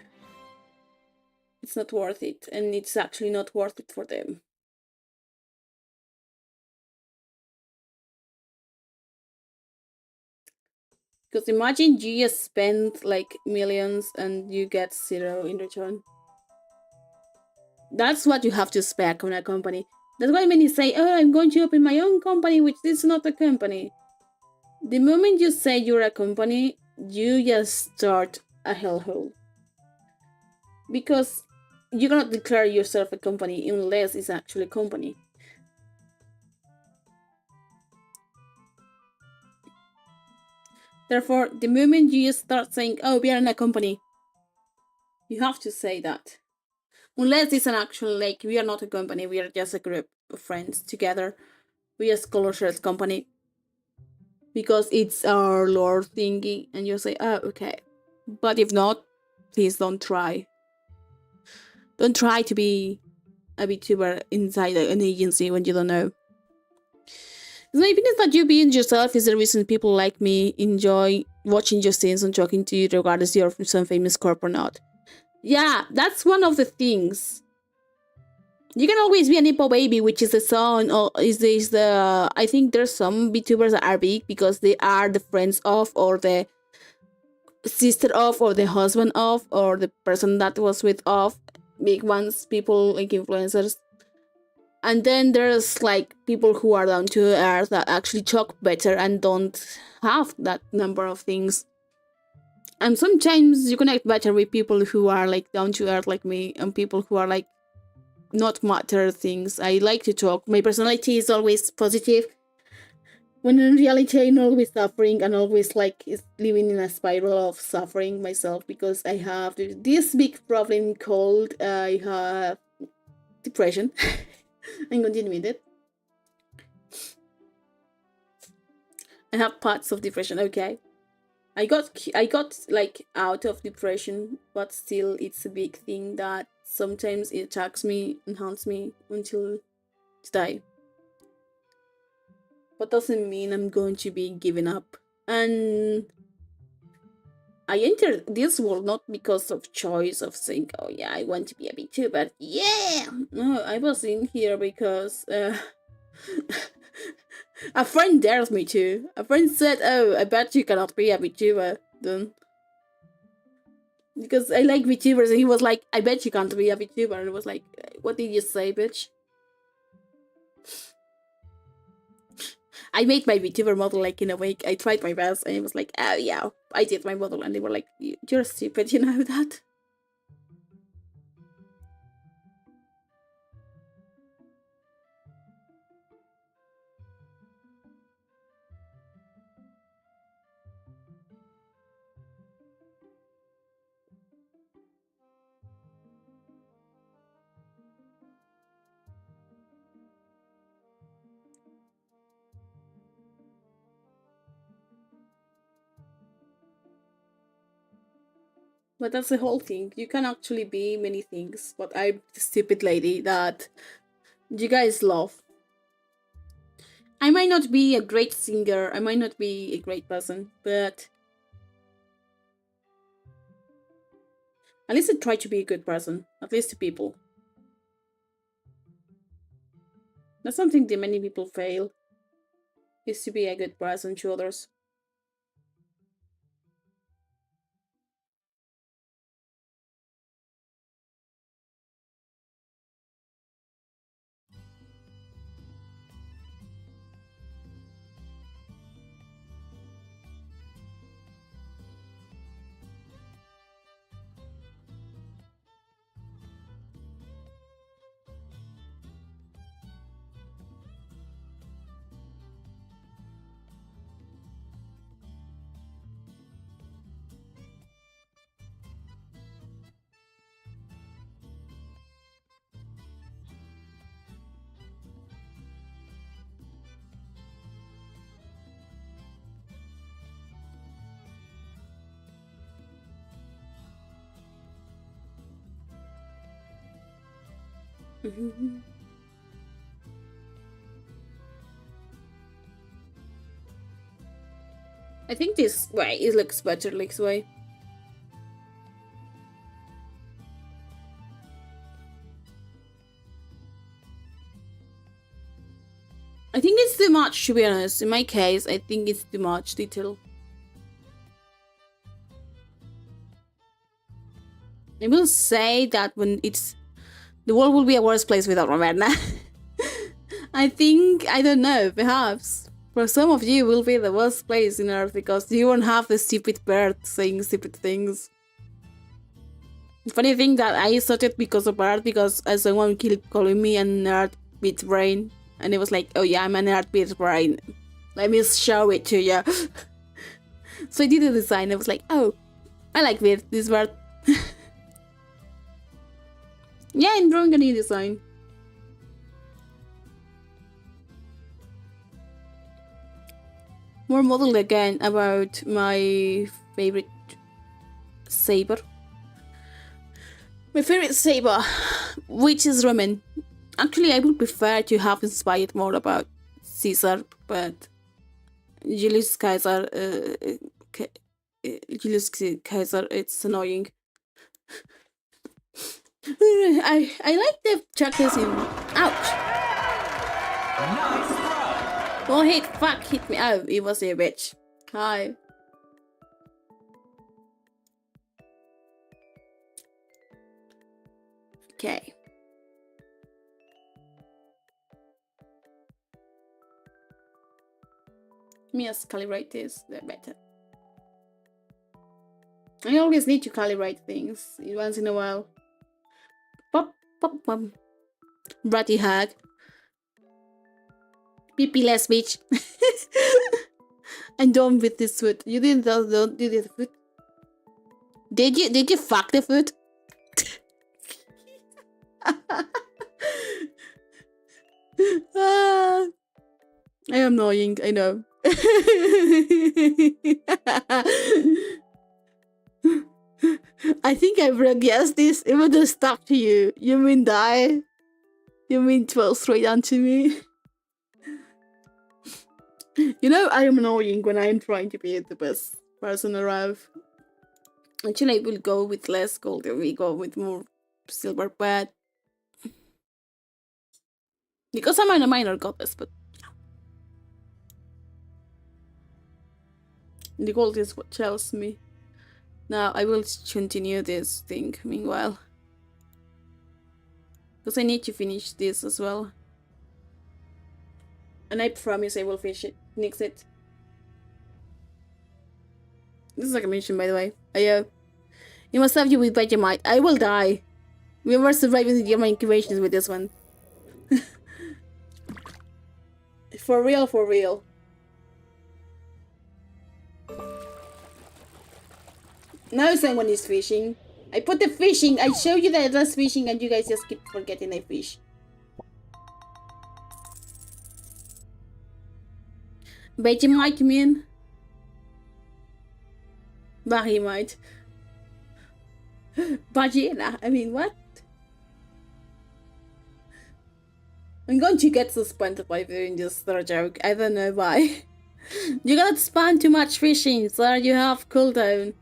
It's not worth it, and it's actually not worth it for them. Because imagine you just spend like millions and you get zero in return. That's what you have to expect on a company. That's why many say, oh, I'm going to open my own company, which is not a company. The moment you say you're a company, you just start a hellhole. Because you cannot declare yourself a company unless it's actually a company. Therefore, the moment you start saying, oh, we are in a company, you have to say that. Unless it's an actual, like, we are not a company, we are just a group of friends together. We just call ourselves company. Because it's our lore thingy, and you say, oh, okay. But if not, please don't try. Don't try to be a VTuber inside an agency when you don't know. My opinion is that you being yourself is the reason people like me enjoy watching your scenes and talking to you regardless you're from some famous corp or not. Yeah, that's one of the things. You can always be a Nippo baby, which is the son, or is the I think there's some VTubers that are big because they are the friends of, or the sister of, or the husband of, or the person that was with of. Big ones, people like influencers. And then there's like people who are down to earth that actually talk better and don't have that number of things. And sometimes you connect better with people who are like down to earth like me, and people who are like not matter things. I like to talk. My personality is always positive, when in reality I'm always suffering and always like living in a spiral of suffering myself, because I have this big problem called I have depression. I'm continuing it. I have parts of depression, okay. I got like out of depression, but still it's a big thing that sometimes it attacks me and haunts me until today. But doesn't mean I'm going to be giving up. And I entered this world not because of choice of saying, oh yeah, I want to be a VTuber. Yeah! No, I was in here because a friend dares me to. A friend said, oh, I bet you cannot be a VTuber then. Because I like VTubers, and he was like, I bet you can't be a VTuber. And I was like, what did you say, bitch? I made my VTuber model like in a week. I tried my best, and it was like, oh yeah, I did my model. And they were like, you're stupid, you know that? But that's the whole thing. You can actually be many things, but I'm the stupid lady that you guys love. I might not be a great singer, I might not be a great person, but at least I try to be a good person, at least to people. That's something that many people fail, is to be a good person to others. I think this way it looks better this way. I think it's too much, to be honest. In my case, I think it's too much detail. I will say that when it's... the world will be a worse place without Raverna. I think, I don't know, perhaps. For some of you, it will be the worst place in Earth because you won't have the stupid bird saying stupid things. The funny thing that I started because of art, because someone kept calling me a nerd with brain. And it was like, oh yeah, I'm a nerd with brain. Let me show it to you. So I did the design. I was like, oh, I like this bird. Yeah, I'm drawing a new design. More model again about my favorite saber. My favorite saber, which is Roman. Actually, I would prefer to have inspired more about Caesar, but Julius Caesar, it's annoying. I like the chakras in... ouch! Nice throw! Oh, hit me. Oh, it was a bitch. Hi. Okay. Let me just calibrate this, they're better. I always need to calibrate things once in a while. Pop, pop, pop. Bratty hag. Pee less bitch. I'm done with this foot. You didn't do the foot. Did you fuck the foot? I am annoying, I know. I think I've guessed this. It would have stuck to you. You mean die? You mean 12 straight onto me? You know, I am annoying when I'm trying to be the best person around. Actually, I will go with less gold and we go with more silver, but because I'm a minor goddess, but the gold is what tells me. Now I will continue this thing meanwhile. Because I need to finish this as well. And I promise I will finish it. Finish it. This is like a mission, by the way. You must have you with Vegemite. I will die. We were surviving the incubations with this one. For real, for real. Now someone is fishing. I put the fishing. I show you that that's fishing and you guys just keep forgetting I fish. Vegemite, you mean? Bahimite. Vagina. I mean, what? I'm going to get suspended by doing this joke. I don't know why. You gotta spam too much fishing so you have cooldown.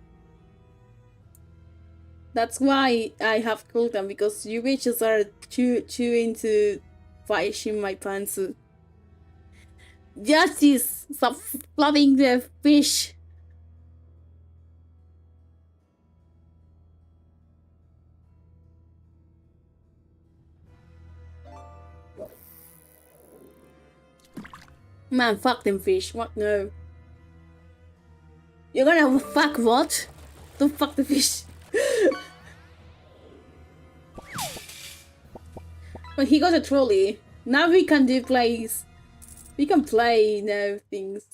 That's why I have cooldown, because you bitches are too into fishing my pants. Justice! Stop flooding the fish! Man, fuck them fish. What? No. You're gonna fuck what? Don't fuck the fish. But he got a trolley. Now we can do plays. We can play now things.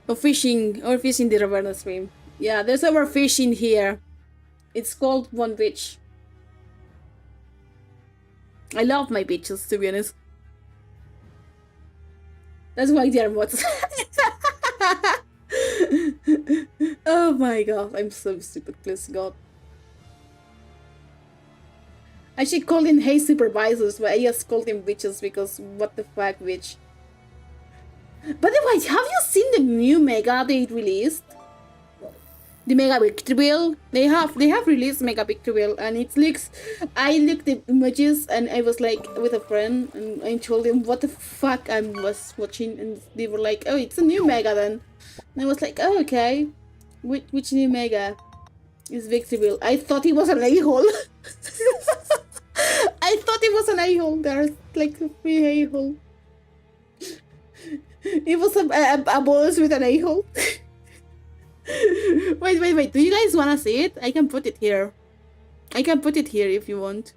Or fishing the Raverna stream. Yeah, there's our fish in here. It's called One Bitch. I love my bitches, to be honest. That's why they are mods. Oh my god, I'm so stupid, please god. I should call them hey supervisors, but I just called them bitches because what the fuck, bitch. By the way, have you seen the new Mega they released? The Mega Victory Wheel? They have released Mega Victory Wheel, and it looks... I looked at the images and I was like with a friend and I told them what the fuck I was watching, and they were like, oh, it's a new Mega then. And I was like, oh, okay. Which new Mega is Victory Wheel? I thought he was an a-hole. I thought he was an a-hole. There's like a free a-hole. It was a boss with an a-hole. Wait. Do you guys wanna see it? I can put it here. I can put it here if you want.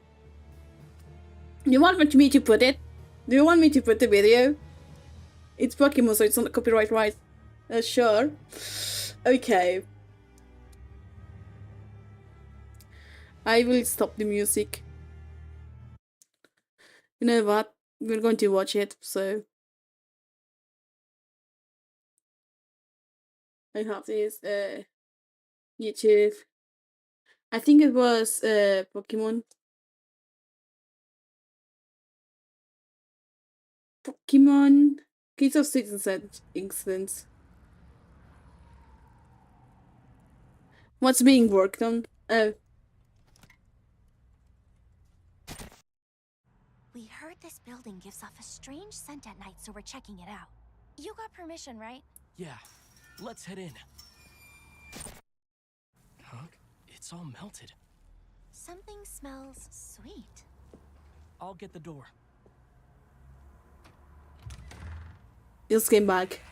You want me to put it? Do you want me to put the video? It's Pokemon, so it's not copyright right. Sure. Okay. I will stop the music. You know what? We're going to watch it, so... I have this YouTube. I think it was Pokemon. Case of Citizen Incidents. What's being worked on? Oh. We heard this building gives off a strange scent at night, so we're checking it out. You got permission, right? Yeah. Let's head in. Huh? It's all melted. Something smells sweet. I'll get the door. Just came back.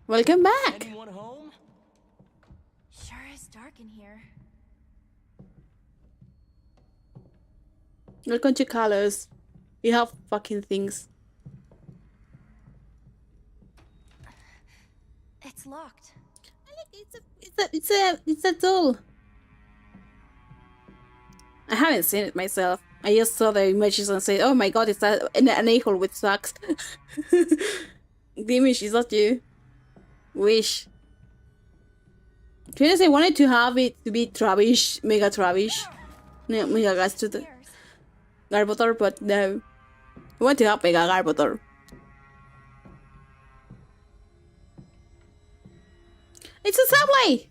Welcome back. Anyone home? Sure is dark in here. Welcome to Colors. We have fucking things. It's locked. It's a doll. I haven't seen it myself. I just saw the images and said, "Oh my god, it's an a-hole with socks." The image is not you. Wish. To be honest, I wanted to have it to be Travish, Mega Travish. No, Mega Garbotor, but no. I want to have Mega Garbotor. It's a subway!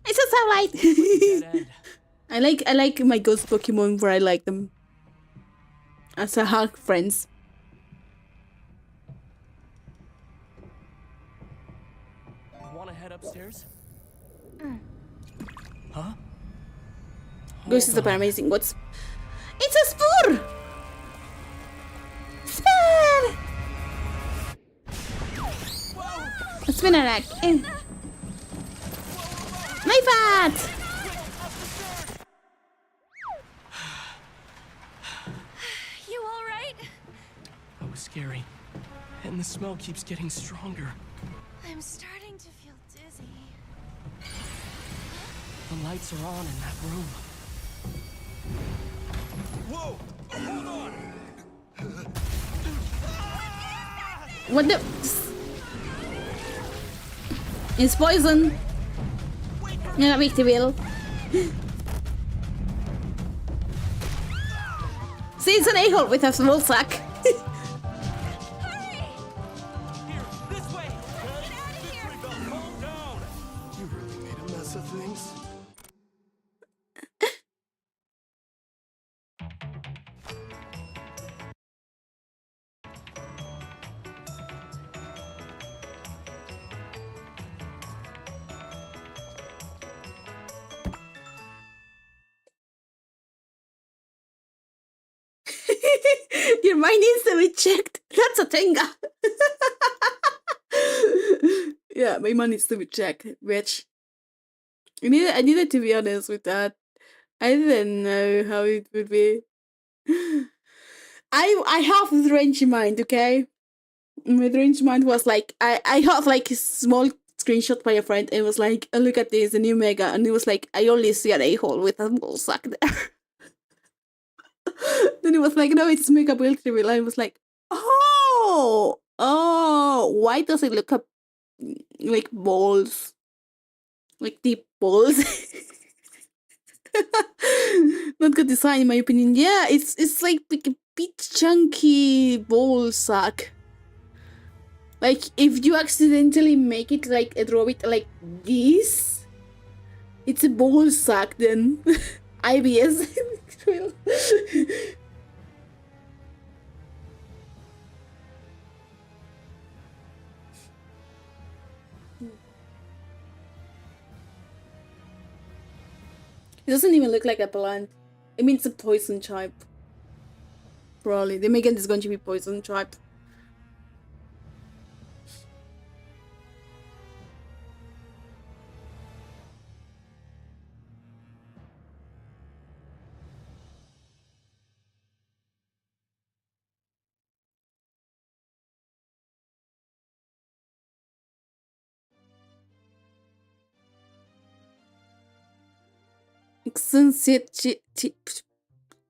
It's a subway! I like my ghost Pokemon where I like them. As a hug friends. Wanna head upstairs? Huh? Ghost is super amazing. What's... It's a spore! Spore! A Spinarak. My fat! You alright? That was scary. And the smell keeps getting stronger. I'm starting to feel dizzy. The lights are on in that room. Whoa! Hold on! What the... It's poison. Yeah, big will. See, it's an a-hole with a small sack. Here, this way! Get out of here! Calm down! You really made a mess of things. Your mind needs to be checked. That's a tinga. Yeah, my mind needs to be checked, bitch. I needed to be honest with that. I didn't know how it would be. I have this range in mind, okay? My range in mind was like I have like a small screenshot by a friend and it was like, oh, look at this, a new mega, and it was like I only see an a-hole with a small sack there. Then it was like, no, it's mega build reveal. I was like, oh, why does it look up like balls? Like deep balls. Not good design in my opinion. Yeah, it's like a big chunky ball sack. Like if you accidentally make it like draw it like this, it's a ball sack then. IBS. It doesn't even look like a plant. I mean, it's a poison type. Probably. The Megan is going to be poison type.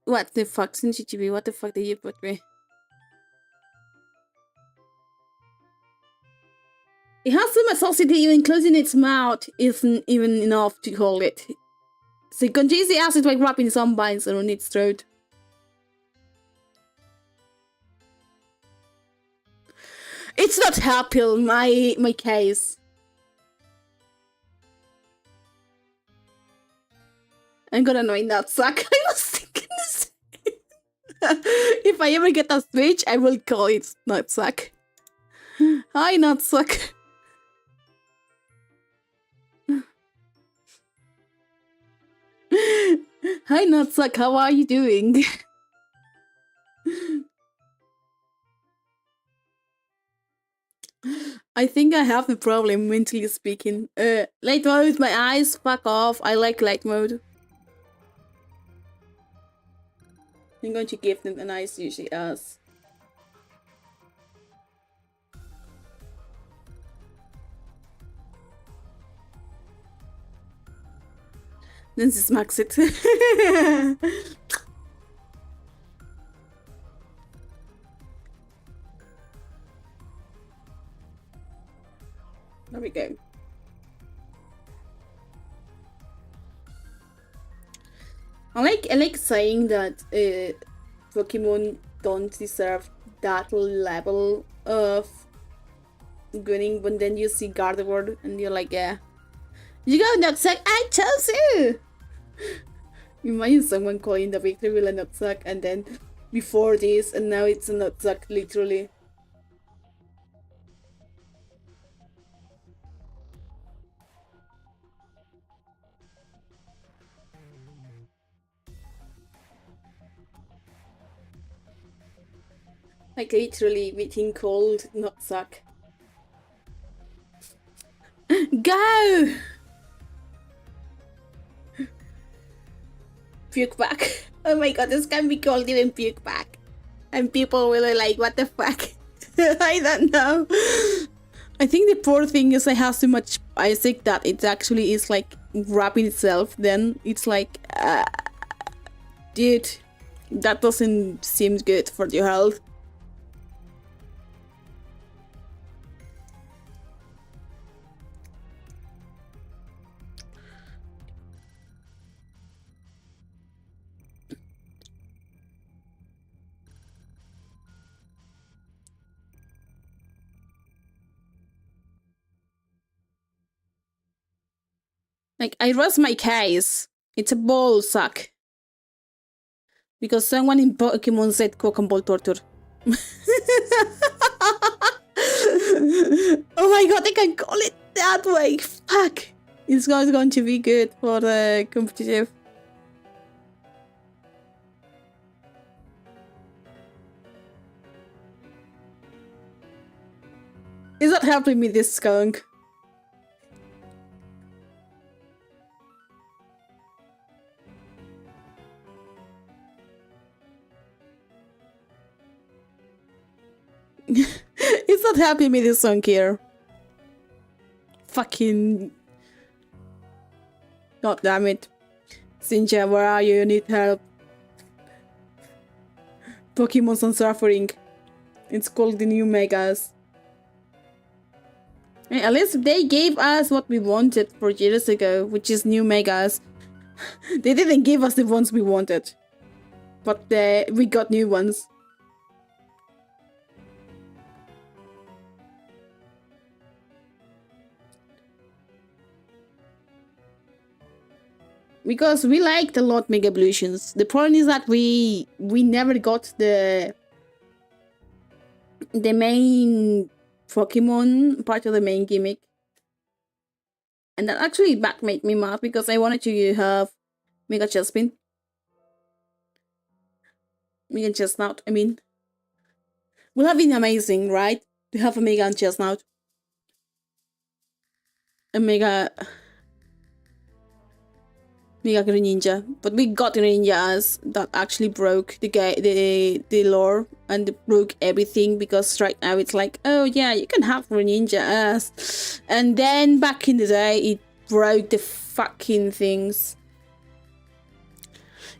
What the fuck, Chibi? What the fuck did you put me? It has so much saucity, even closing its mouth isn't even enough to hold it. So it contains the acid by wrapping some binds around its throat. It's not helping my case. I'm gonna annoy Nutsack. I was thinking this. If I ever get a Switch, I will call it Nutsack. Hi, Nutsack. Hi, Nutsack. How are you doing? I think I have a problem, mentally speaking. Light mode, my eyes, fuck off. I like light mode. I'm going to give them a nice sushi ass. Then she smacks it. There we go. I like saying that Pokemon don't deserve that level of winning, but then you see Gardevoir and you're like, yeah. You go Nutsack, I chose you! Imagine someone calling the victory wheel a Nutsack and then before this and now it's a Nutsack literally. Like literally being called Nutsack. Go! Puke back. Oh my god, this can be called even puke back. And people will be like, what the fuck? I don't know. I think the poor thing is it has too much Isaac that it actually is like wrapping itself. Then it's like, dude, that doesn't seem good for your health. Like, I rest my case. It's a ball suck. Because someone in Pokemon said cock and ball torture. Oh my god, I can call it that way. Fuck. It's not going to be good for the competitive. Is that helping me, this skunk? It's not helping me, this song here. Fucking... God damn it. Sinja, where are you? You need help. Pokemon's on suffering. It's called the new Megas. Hey, at least they gave us what we wanted 4 years ago, which is new Megas. They didn't give us the ones we wanted. But we got new ones. Because we liked a lot Mega Evolutions. The problem is that we never got the main Pokemon part of the main gimmick. And that actually made me mad because I wanted to have Mega Chespin. Mega Chestnut, I mean. Would have been amazing, right? To have a Mega and Chestnut. A Mega Greninja, but we got Greninjas that actually broke the lore and broke everything, because right now it's like, oh yeah, you can have Greninjas, and then back in the day it broke the fucking things.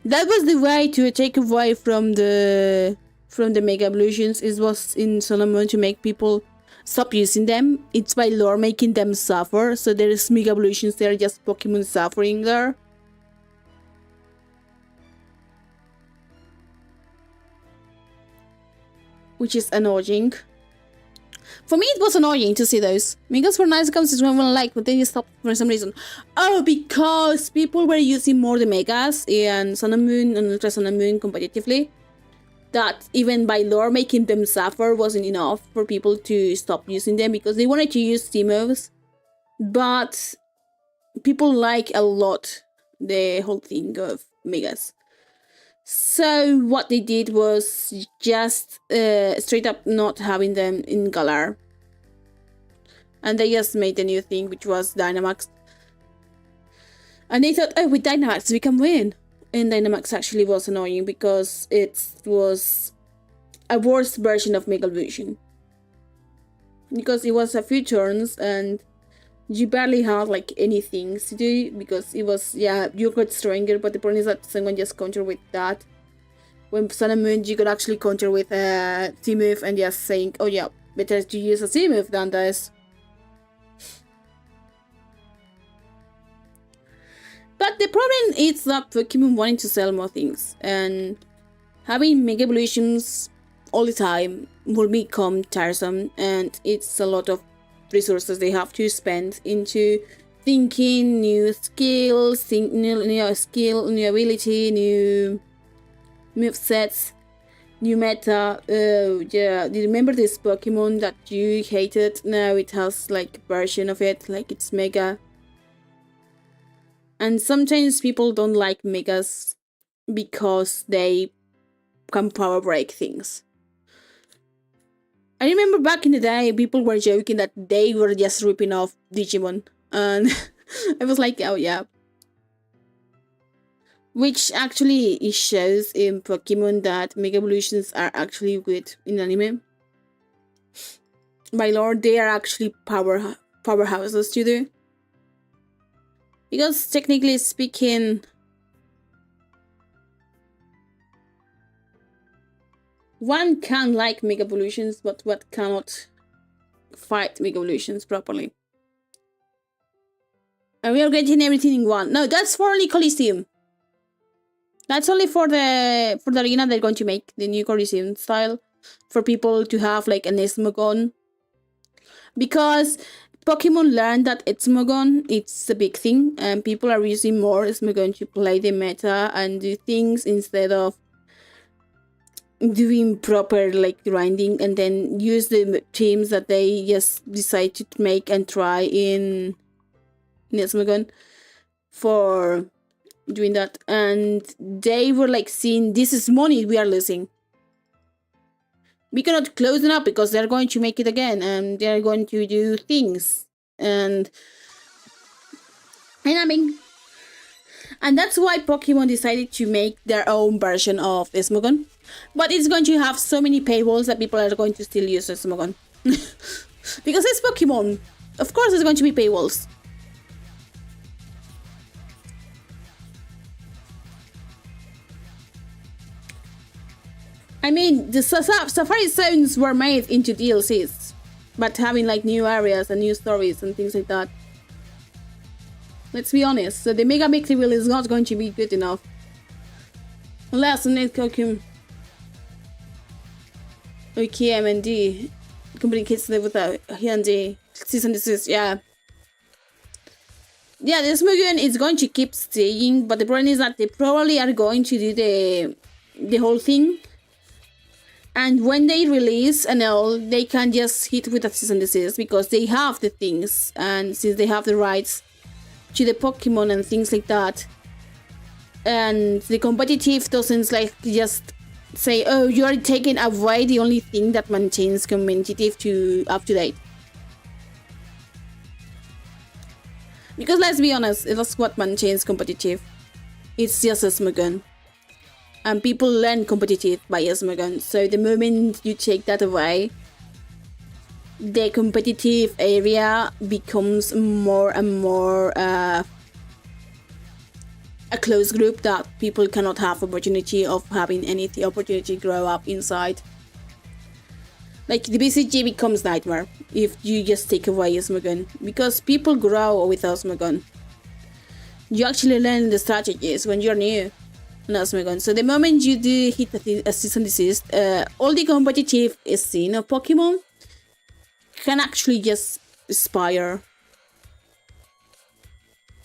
That was the way to take away from the Mega Evolutions. It was in Sun and Moon to make people stop using them. It's by lore making them suffer, so there is Mega Evolutions, they're just Pokemon suffering there. Which is annoying. For me, it was annoying to see those. Megas were nice comes when I like, but then you stopped for some reason. Oh, because people were using more the Megas in Sun and Moon and Ultra Sun and Moon competitively. That even by lore making them suffer wasn't enough for people to stop using them, because they wanted to use T-moves. But people like a lot the whole thing of Megas. So what they did was just straight up not having them in Galar. And they just made a new thing, which was Dynamax. And they thought, oh, with Dynamax we can win. And Dynamax actually was annoying because it was a worse version of Mega Evolution. Because it was a few turns and you barely had like anything to do, because it was, yeah, you got stronger, but the problem is that someone just counter with that. When Sun and Moon, you could actually counter with a T-move and just saying, oh yeah, better to use a T-move than this. But the problem is that Pokemon wanting to sell more things, and having Mega Evolutions all the time will become tiresome, and it's a lot of resources they have to spend into thinking new skills, new skill, new ability, new movesets, new meta. Yeah, do you remember this Pokemon that you hated? Now it has like a version of it, like it's Mega. And sometimes people don't like Megas because they can power break things. I remember back in the day, people were joking that they were just ripping off Digimon. And I was like, oh yeah. Which actually it shows in Pokemon that Mega Evolutions are actually good in anime. My lord, they are actually powerhouses to do. Because technically speaking, one can like Mega Evolutions, but what cannot fight Mega Evolutions properly. And we are getting everything in one. No, that's for only Coliseum. That's only for the arena they're going to make, the new Coliseum style, for people to have like an Smogon. Because Pokemon learned that Smogon, it's a big thing, and people are using more Smogon to play the meta and do things instead of doing proper like grinding, and then use the teams that they just decide to make and try in Smogon for doing that. And they were like seeing, this is money we are losing. We cannot close them up because they're going to make it again, and they're going to do things. And I mean, and that's why Pokemon decided to make their own version of Smogon. But it's going to have so many paywalls that people are going to still use Smogon. Because it's Pokemon. Of course there's going to be paywalls. I mean, the Safari Zones were made into DLCs, but having like new areas and new stories and things like that. Let's be honest, so the Mega Victory Wheel is not going to be good enough. Unless OKM and D communicates with the Hyundai Season Desist, yeah. Yeah, this Mugen is going to keep staying, but the problem is that they probably are going to do the whole thing. And when they release an all, they can just hit with a Season Desist because they have the things, and since they have the rights to the Pokemon and things like that, and the competitive doesn't like just say, oh, you are taking away the only thing that maintains competitive to up to date. Because let's be honest, that's what maintains competitive. It's just a Smogon. And people learn competitive by Smogon. So the moment you take that away, the competitive area becomes more and more a closed group that people cannot have opportunity of having any opportunity to grow up inside. Like the BCG becomes nightmare if you just take away Smogon, because people grow without Smogon. You actually learn the strategies when you're new. Smogon. So the moment you do hit a Season Desist, all the competitive scene of Pokemon can actually just expire.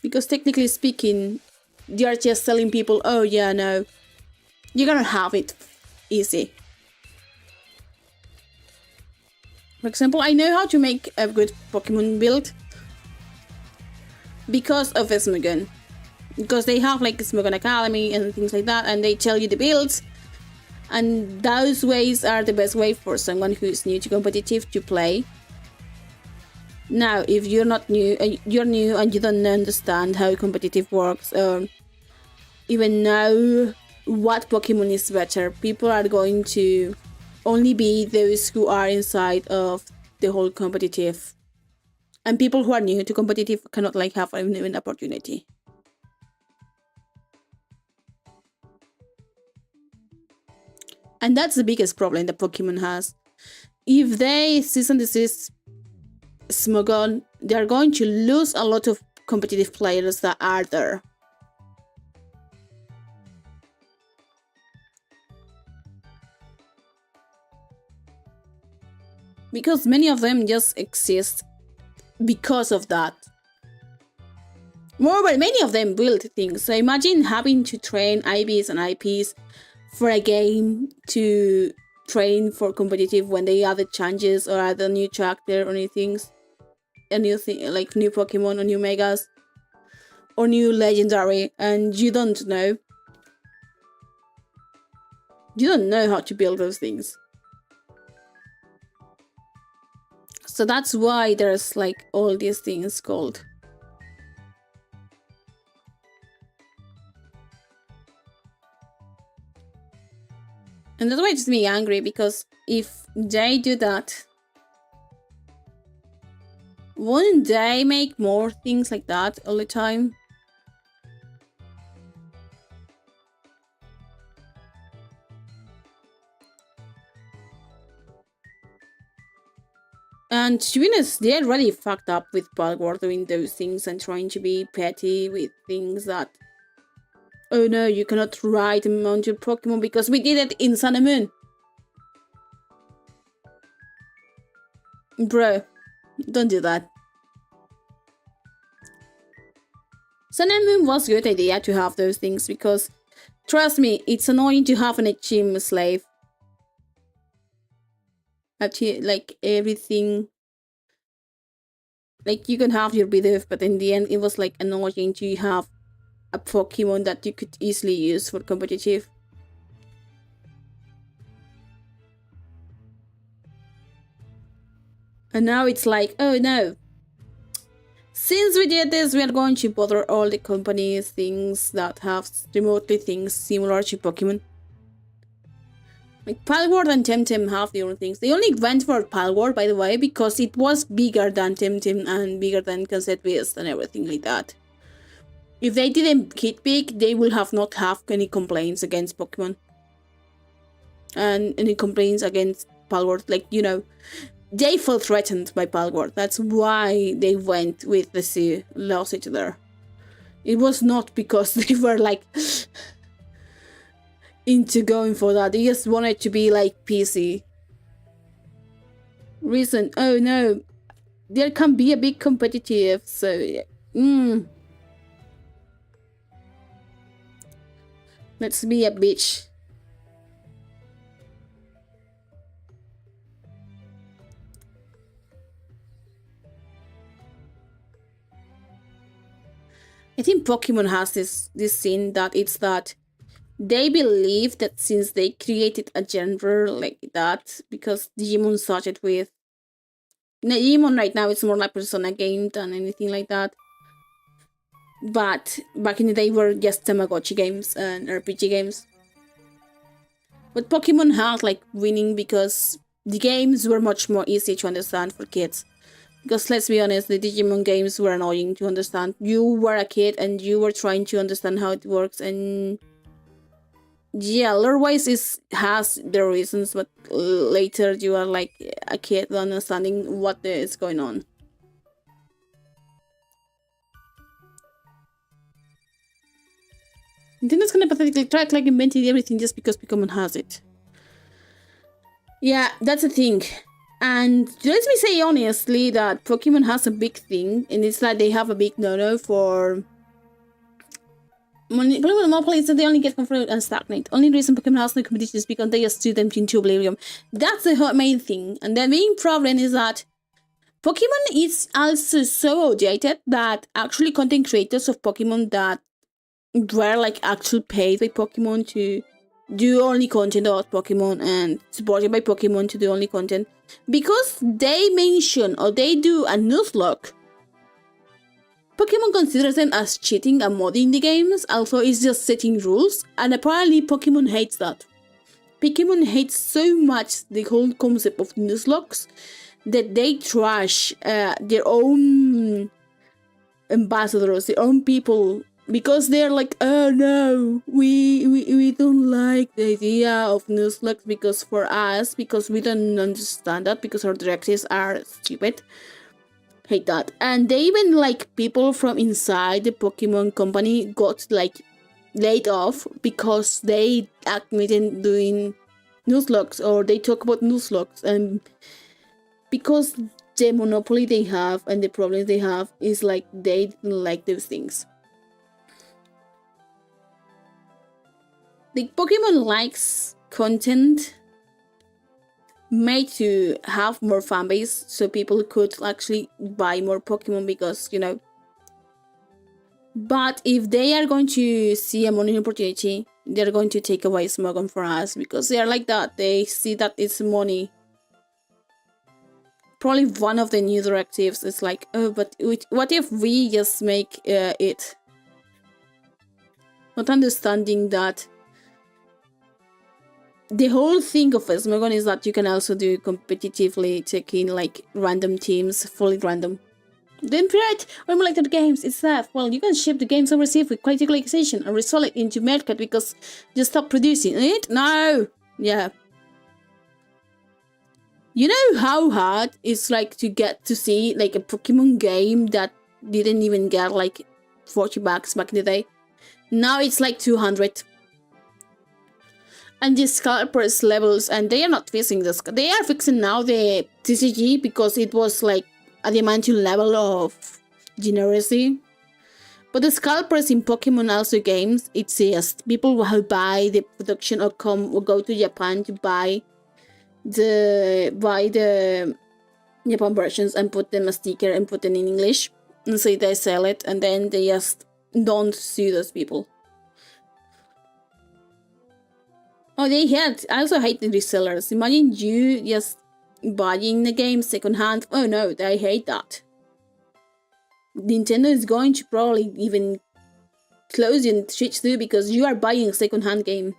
Because technically speaking, they are just telling people, oh yeah, no, you're gonna have it easy. For example, I know how to make a good Pokemon build because of Smogon. Because they have like Smogon Academy and things like that, and they tell you the builds, and those ways are the best way for someone who is new to competitive to play. Now, if you're not new, you're new and you don't understand how competitive works, or even know what Pokemon is better, people are going to only be those who are inside of the whole competitive, and people who are new to competitive cannot like have even an opportunity. And that's the biggest problem that Pokemon has. If they Season Desist Smogon, they are going to lose a lot of competitive players that are there. because many of them just exist because of that. Moreover, many of them build things. So imagine having to train IBs and IPs for a game to train for competitive when they added changes or add a new chapter or new things, a new thing like new Pokemon or new Megas or new Legendary, and you don't know. You don't know how to build those things. So that's why there's like all these things called. And that's why it makes me angry, because if they do that, wouldn't they make more things like that all the time? And to be honest, they're really fucked up with Palworld doing those things and trying to be petty with things that, oh no, you cannot ride them on your Pokemon because we did it in Sun and Moon. Bro, don't do that. Sun and Moon was a good idea to have those things because, trust me, it's annoying to have an gym slave. Actually, like everything, like you can have your Bidoof, but in the end it was like annoying to have a Pokemon that you could easily use for competitive. And now it's like, oh no, since we did this, we are going to bother all the companies, things that have remotely things similar to Pokemon. Like Palworld and Temtem have their own things. They only went for Palworld, by the way, because it was bigger than Temtem and bigger than Cassette Beast and everything like that. If they didn't hit big, they will have not have any complaints against Pokemon. And any complaints against Palworld, like, you know, they felt threatened by Palworld. That's why they went with the lawsuit there. It was not because they were like into going for that. They just wanted to be like PC. Reason, oh no, there can be a big competitive, so let's be a bitch. I think Pokemon has this scene that it's that they believe that since they created a genre like that, because Digimon started with Digimon right now, it's more like Persona game than anything like that. But back in the day were just Tamagotchi games and RPG games. But Pokemon had like winning because the games were much more easy to understand for kids. Because let's be honest, the Digimon games were annoying to understand. You were a kid and you were trying to understand how it works, and yeah, lore-wise has their reasons, but later you are like a kid understanding what is going on. Nintendo's gonna pathetically track like inventing everything just because Pokemon has it. Yeah, that's the thing. And let me say honestly that Pokemon has a big thing, and it's like they have a big no-no for Monopoly is that they only get confronted and stagnate. Only reason Pokemon has no competition is because they just threw them into oblivion. That's the main thing. And the main problem is that Pokemon is also so outdated that actually content creators of Pokemon that were like actually paid by Pokemon to do only content about Pokemon and supported by Pokemon to do only content, because they mention or they do a nuzlocke, Pokemon considers them as cheating and modding the games, also it's just setting rules, and apparently Pokemon hates that. Pokemon hates so much the whole concept of nuzlocks that they trash their own ambassadors, their own people, because they're like, oh no, we don't like the idea of nuzlocks because for us, because we don't understand that, because our directives are stupid. Hate that. And they even like people from inside the Pokemon company got like laid off because they admitted doing nuzlocks, or they talk about nuzlocks, and because the monopoly they have and the problems they have is like they don't like those things. The Pokemon likes content made to have more fan base, so people could actually buy more Pokemon because, you know. But if they are going to see a money opportunity, they're going to take away Smogon for us because they are like that. They see that it's money. Probably one of the new directives is like, oh, but what if we just make it? Not understanding that the whole thing of Smogon is that you can also do competitively, taking like random teams, fully random. Then pirate or emulated games itself. Well, you can ship the games overseas with quality localization and resell it into market because you stop producing it. No, yeah. You know how hard it's like to get to see like a Pokemon game that didn't even get like $40 back in the day. Now it's like 200. And the scalpers levels, and they are not fixing this. They are fixing now the TCG because it was like a demanding level of generosity. But the scalpers in Pokemon also games, it's just people who buy the production or go to Japan to buy the Japan versions and put them a sticker and put them in English and say they sell it, and then they just don't sue those people. Oh, I also hate the resellers. Imagine you just buying the game secondhand. Oh no, I hate that. Nintendo is going to probably even close your Switch too because you are buying a secondhand game.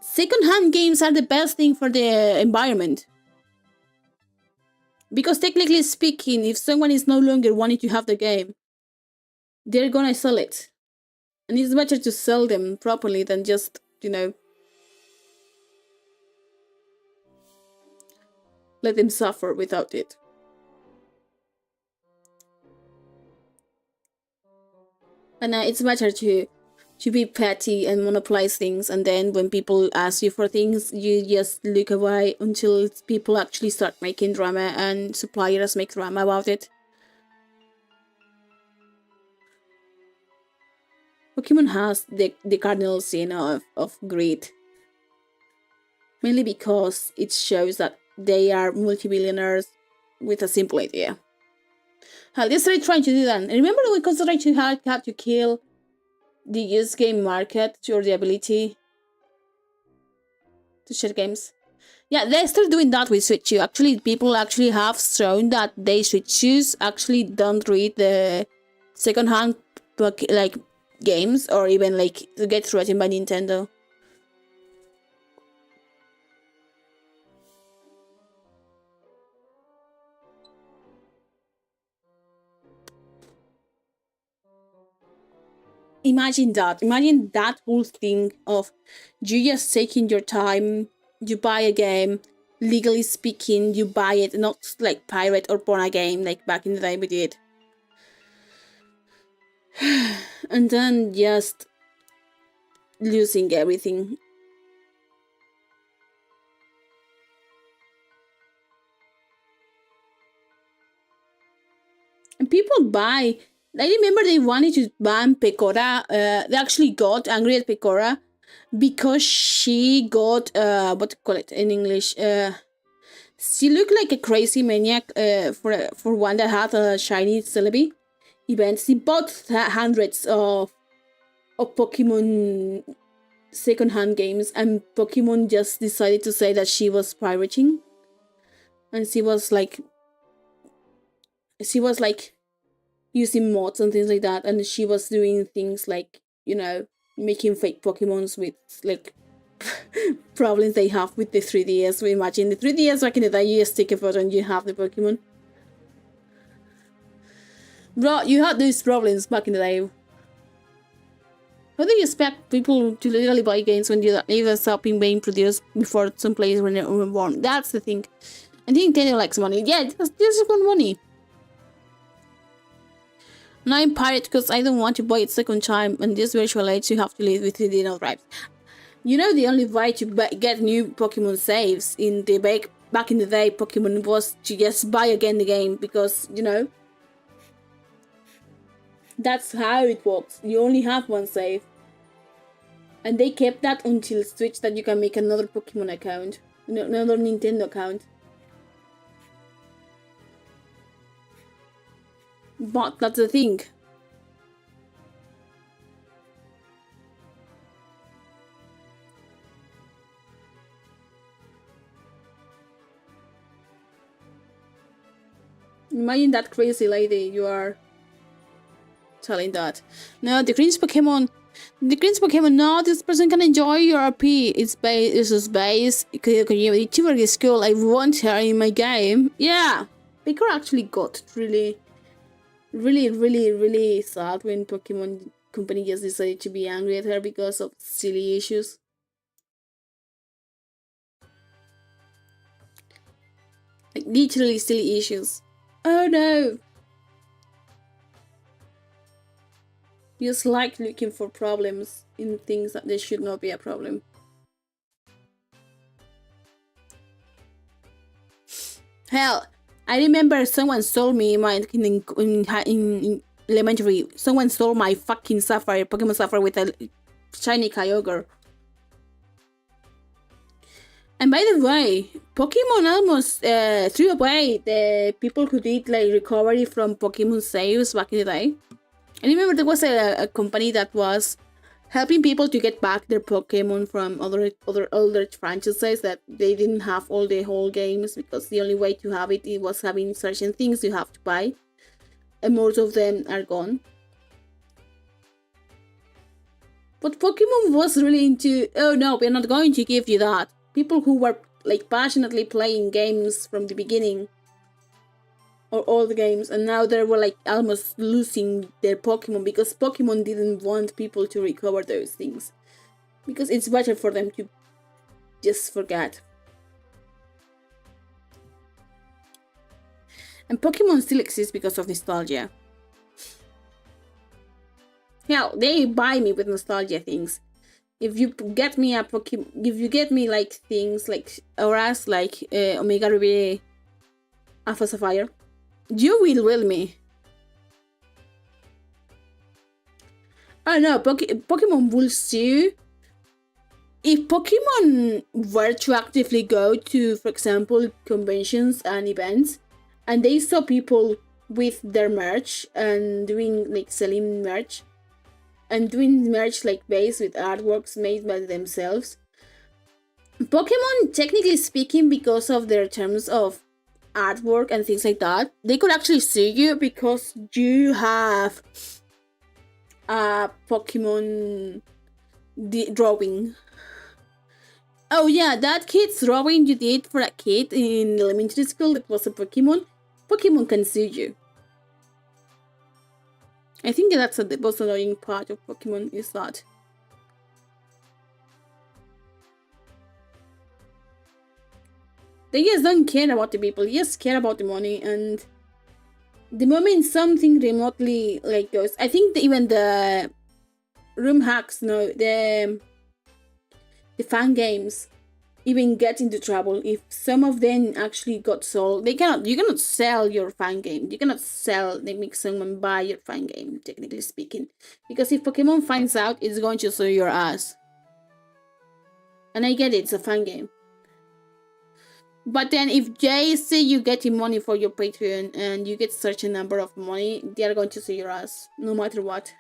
Second-hand games are the best thing for the environment. Because technically speaking, if someone is no longer wanting to have the game, they're gonna sell it. And it's better to sell them properly than just, you know, let them suffer without it. And it's better to be petty and monopolize things, and then when people ask you for things, you just look away until people actually start making drama and suppliers make drama about it. Pokemon has the cardinal sin of greed. Mainly because it shows that they are multi-billionaires with a simple idea. They started trying to do that. And remember we concentrated to have to kill the used game market or the ability to share games. Yeah, they're still doing that with Switch U. Actually, people actually have shown that they Switch U's actually don't read the second-hand like games or even like get threatened by Nintendo. Imagine that whole thing of you just taking your time, you buy a game, legally speaking, you buy it, not like pirate or porn a game like back in the day we did. And then just losing everything. And people buy. I remember they wanted to ban Pecora. They actually got angry at Pecora because she got what to call it in English. She looked like a crazy maniac for one that had a shiny Celebi event. She bought hundreds of Pokemon second-hand games, and Pokemon just decided to say that she was pirating, and she was like using mods and things like that, and she was doing things like, you know, making fake Pokemons with like problems they have with the 3DS. So imagine the 3DS back in the day, you just take a photo and you have the Pokemon. Bro, you had those problems back in the day. How do you expect people to literally buy games when you're even stopping being produced before some players were born? That's the thing. I think Nintendo likes money. Yeah, just want money. And I'm pirate because I don't want to buy it second time, and this virtual age you have to live with the drives. You know, the only way to get new Pokemon saves in the back in the day Pokemon was to just buy again the game, because you know that's how it works. You only have one save, and they kept that until Switch, that you can make another Pokemon account, another Nintendo account. But that's the thing. Imagine that crazy lady you are telling that. No, the cringe Pokemon. No, this person can enjoy your RP. It's base. Community is cool. I want her in my game. Yeah, Baker actually got really sad when Pokemon Company just decided to be angry at her because of silly issues. Like literally silly issues. Oh no! Just like looking for problems in things that there should not be a problem. Hell, I remember someone stole me in elementary. Someone stole my fucking Sapphire, Pokemon Sapphire, with a shiny Kyogre. And by the way, Pokemon almost threw away the people who did like recovery from Pokemon saves back in the day. I remember there was a company that was helping people to get back their Pokemon from other older franchises that they didn't have all the whole games, because the only way to have it was having certain things you have to buy, and most of them are gone. But Pokemon was really into, oh no, we're not going to give you that. People who were like passionately playing games from the beginning, or all the games, and now they were like almost losing their Pokemon because Pokemon didn't want people to recover those things, because it's better for them to just forget. And Pokemon still exists because of nostalgia. Hell, they buy me with nostalgia things. If you get me a Pokemon, if you get me like things like auras, like Omega Ruby, Alpha Sapphire, you will will me. Oh no, Pokemon will sue. If Pokemon were to actively go to, for example, conventions and events, and they saw people with their merch and doing like selling merch, and doing merch like based with artworks made by themselves, Pokemon, technically speaking, because of their terms of artwork and things like that, they could actually sue you because you have a Pokemon drawing. Oh yeah, that kid's drawing you did for a kid in elementary school that was a Pokemon. Pokemon can sue you. I think that's the most annoying part of Pokemon, is that they just don't care about the people, they just care about the money. And the moment something remotely like goes, I think even the room hacks, no, the fan games even get into trouble if some of them actually got sold. You cannot sell your fan game. You cannot make someone buy your fan game, technically speaking, because if Pokemon finds out, it's going to sue your ass. And I get it, it's a fan game. But then if they say you getting money for your Patreon and you get such a number of money, they are going to sue your ass, no matter what.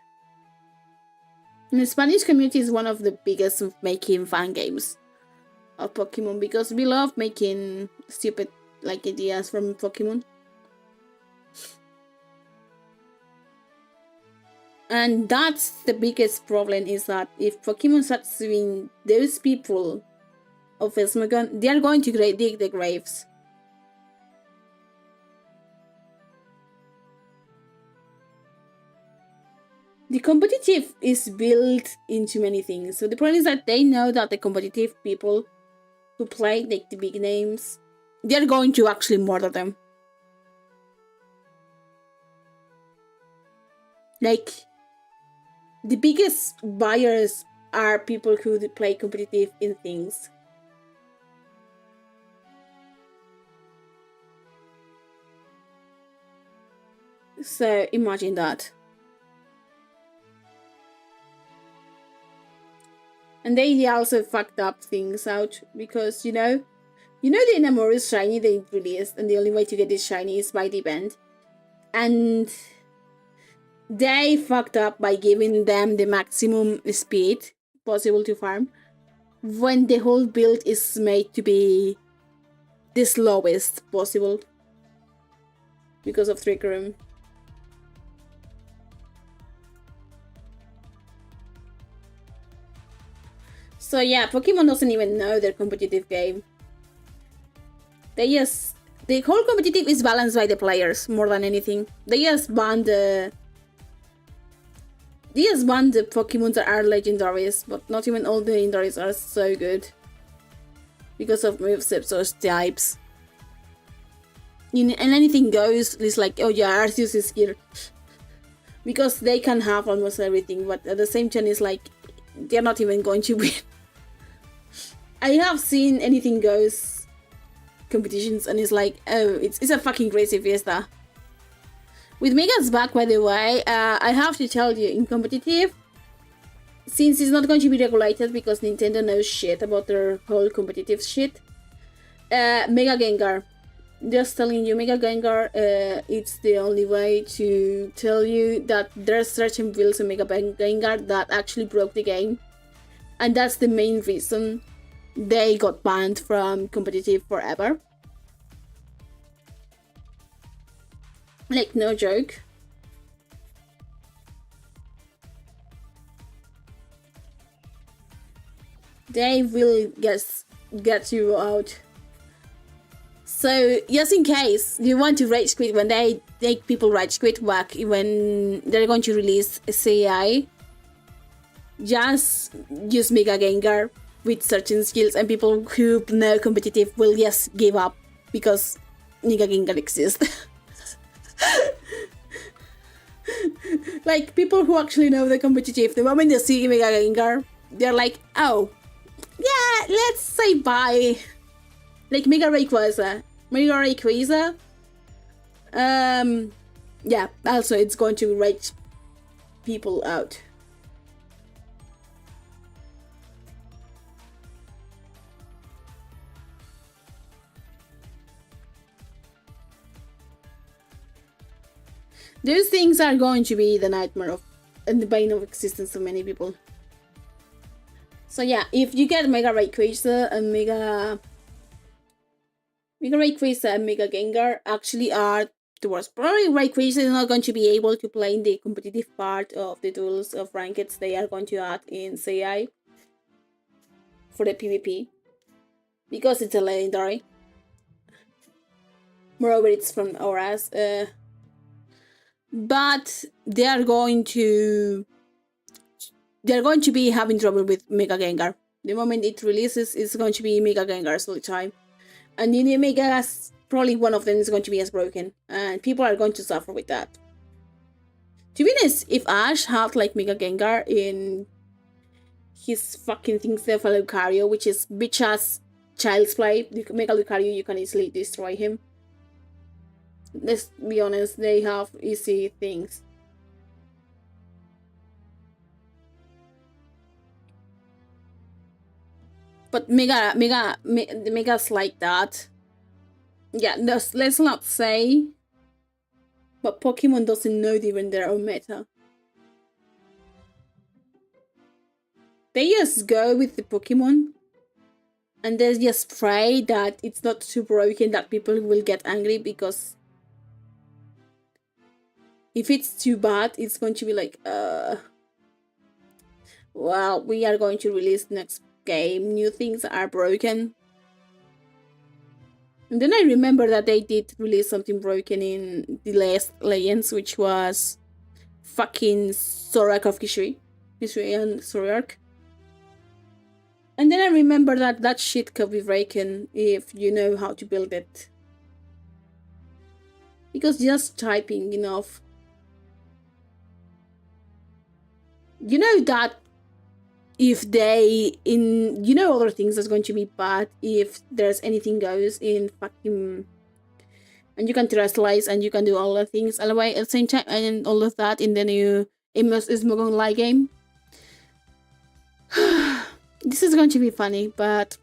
And the Spanish community is one of the biggest of making fan games of Pokemon, because we love making stupid like ideas from Pokemon. And that's the biggest problem, is that if Pokemon starts suing those people of Esmagon, they are going to dig the graves. The competitive is built into many things. So the problem is that they know that the competitive people who play like the big names, they're going to actually murder them. Like, the biggest buyers are people who play competitive in things. So imagine that. And they also fucked up things out because, you know the Enamoru's shiny they released, and the only way to get this shiny is by the event. And they fucked up by giving them the maximum speed possible to farm, when the whole build is made to be the slowest possible because of Trickery. So yeah, Pokemon doesn't even know their competitive game. The whole competitive is balanced by the players more than anything. They just ban the Pokemon that are legendaries, but not even all the legendaries are so good because of movesets or types. And anything goes. It's like, oh yeah, Arceus is here because they can have almost everything, but at the same time, it's like they're not even going to win. I have seen anything goes competitions, and it's like, oh, it's a fucking crazy fiesta. With Mega's back, by the way, I have to tell you, in competitive, since it's not going to be regulated because Nintendo knows shit about their whole competitive shit, Mega Gengar. Just telling you, Mega Gengar, it's the only way to tell you that there's certain builds in Mega Gengar that actually broke the game. And that's the main reason they got banned from competitive forever. Like, no joke. They will get you out. So, just in case you want to rage quit when they make people rage quit back when they're going to release a CI, just use Mega Gengar with certain skills, and people who know competitive will just give up because Mega Gengar exists. Like, people who actually know the competitive, the moment they see Mega Gengar, they're like, oh, yeah, let's say bye. Like Mega Rayquaza. Yeah, also it's going to rage people out. Those things are going to be the nightmare of and the bane of existence of many people. So yeah, if you get Mega Rayquaza and Mega Rayquaza and Mega Gengar actually are the worst. Probably Rayquaza is not going to be able to play in the competitive part of the duels of rankeds they are going to add in CI for the PvP because it's a legendary. Moreover, it's from Auras. But they're going to be having trouble with Mega Gengar. The moment it releases, it's going to be Mega Gengars all the time. And the Megas, probably one of them is going to be as broken. And people are going to suffer with that. To be honest, if Ash had like Mega Gengar in his fucking thing, Cepha Lucario, which is bitch ass child's play, Mega Lucario, you can easily destroy him. Let's be honest, they have easy things. But the Megas like that. Yeah, let's not say. But Pokemon doesn't know even their own meta. They just go with the Pokemon. And they just pray that it's not too broken that people will get angry, because if it's too bad, it's going to be like, well, we are going to release next game. New things are broken. And then I remember that they did release something broken in the last Legends, which was fucking Zorak of Kishui and Zorak. And then I remember that shit could be broken if you know how to build it. Because just typing enough. You know that if they other things that's going to be bad if there's anything goes in fucking and you can terrestrialize, and you can do all the things all the way at the same time, and all of that in the new Smogon Live game. This is going to be funny, but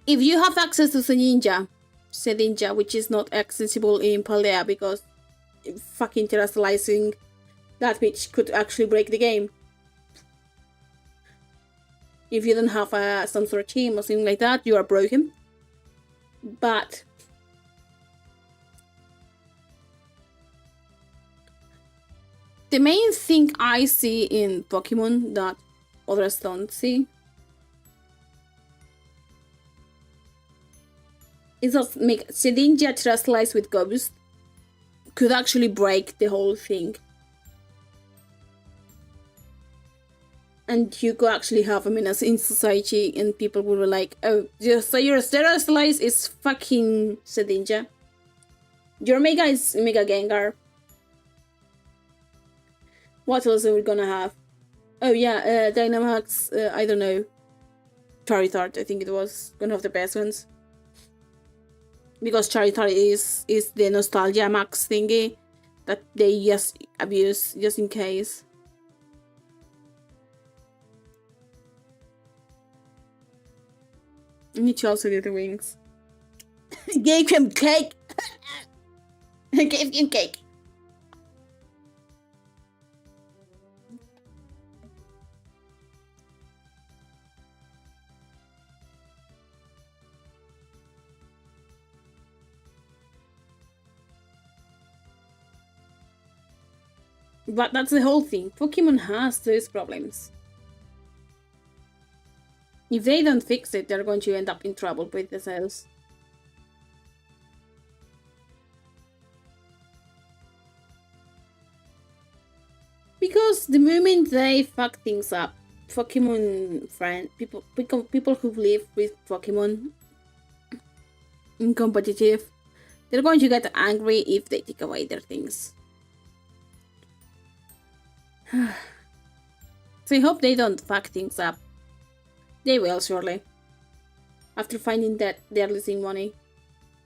if you have access to Sedinja, which is not accessible in Paldea because fucking terrestrializing that bitch could actually break the game. If you don't have some sort of team or something like that, you are broken. But the main thing I see in Pokemon that others don't see is that make Sedinja terrestrialize with Ghost could actually break the whole thing. And you could actually have a menace in society, and people will be like, oh, so your terrestrialize is fucking Sedinja. Your Mega is Mega Gengar. What else are we gonna have? Oh yeah, Dynamax, I don't know. Charizard, I think it was one of the best ones. Because Charizard is the Nostalgia Max thingy that they just abuse, just in case. I need to also get the wings. Gave him cake! I gave him cake! But that's the whole thing. Pokemon has those problems. If they don't fix it, they're going to end up in trouble with themselves. Because the moment they fuck things up, Pokemon people who live with Pokemon in competitive, they're going to get angry if they take away their things. So I hope they don't fuck things up. They will, surely. After finding that they're losing money,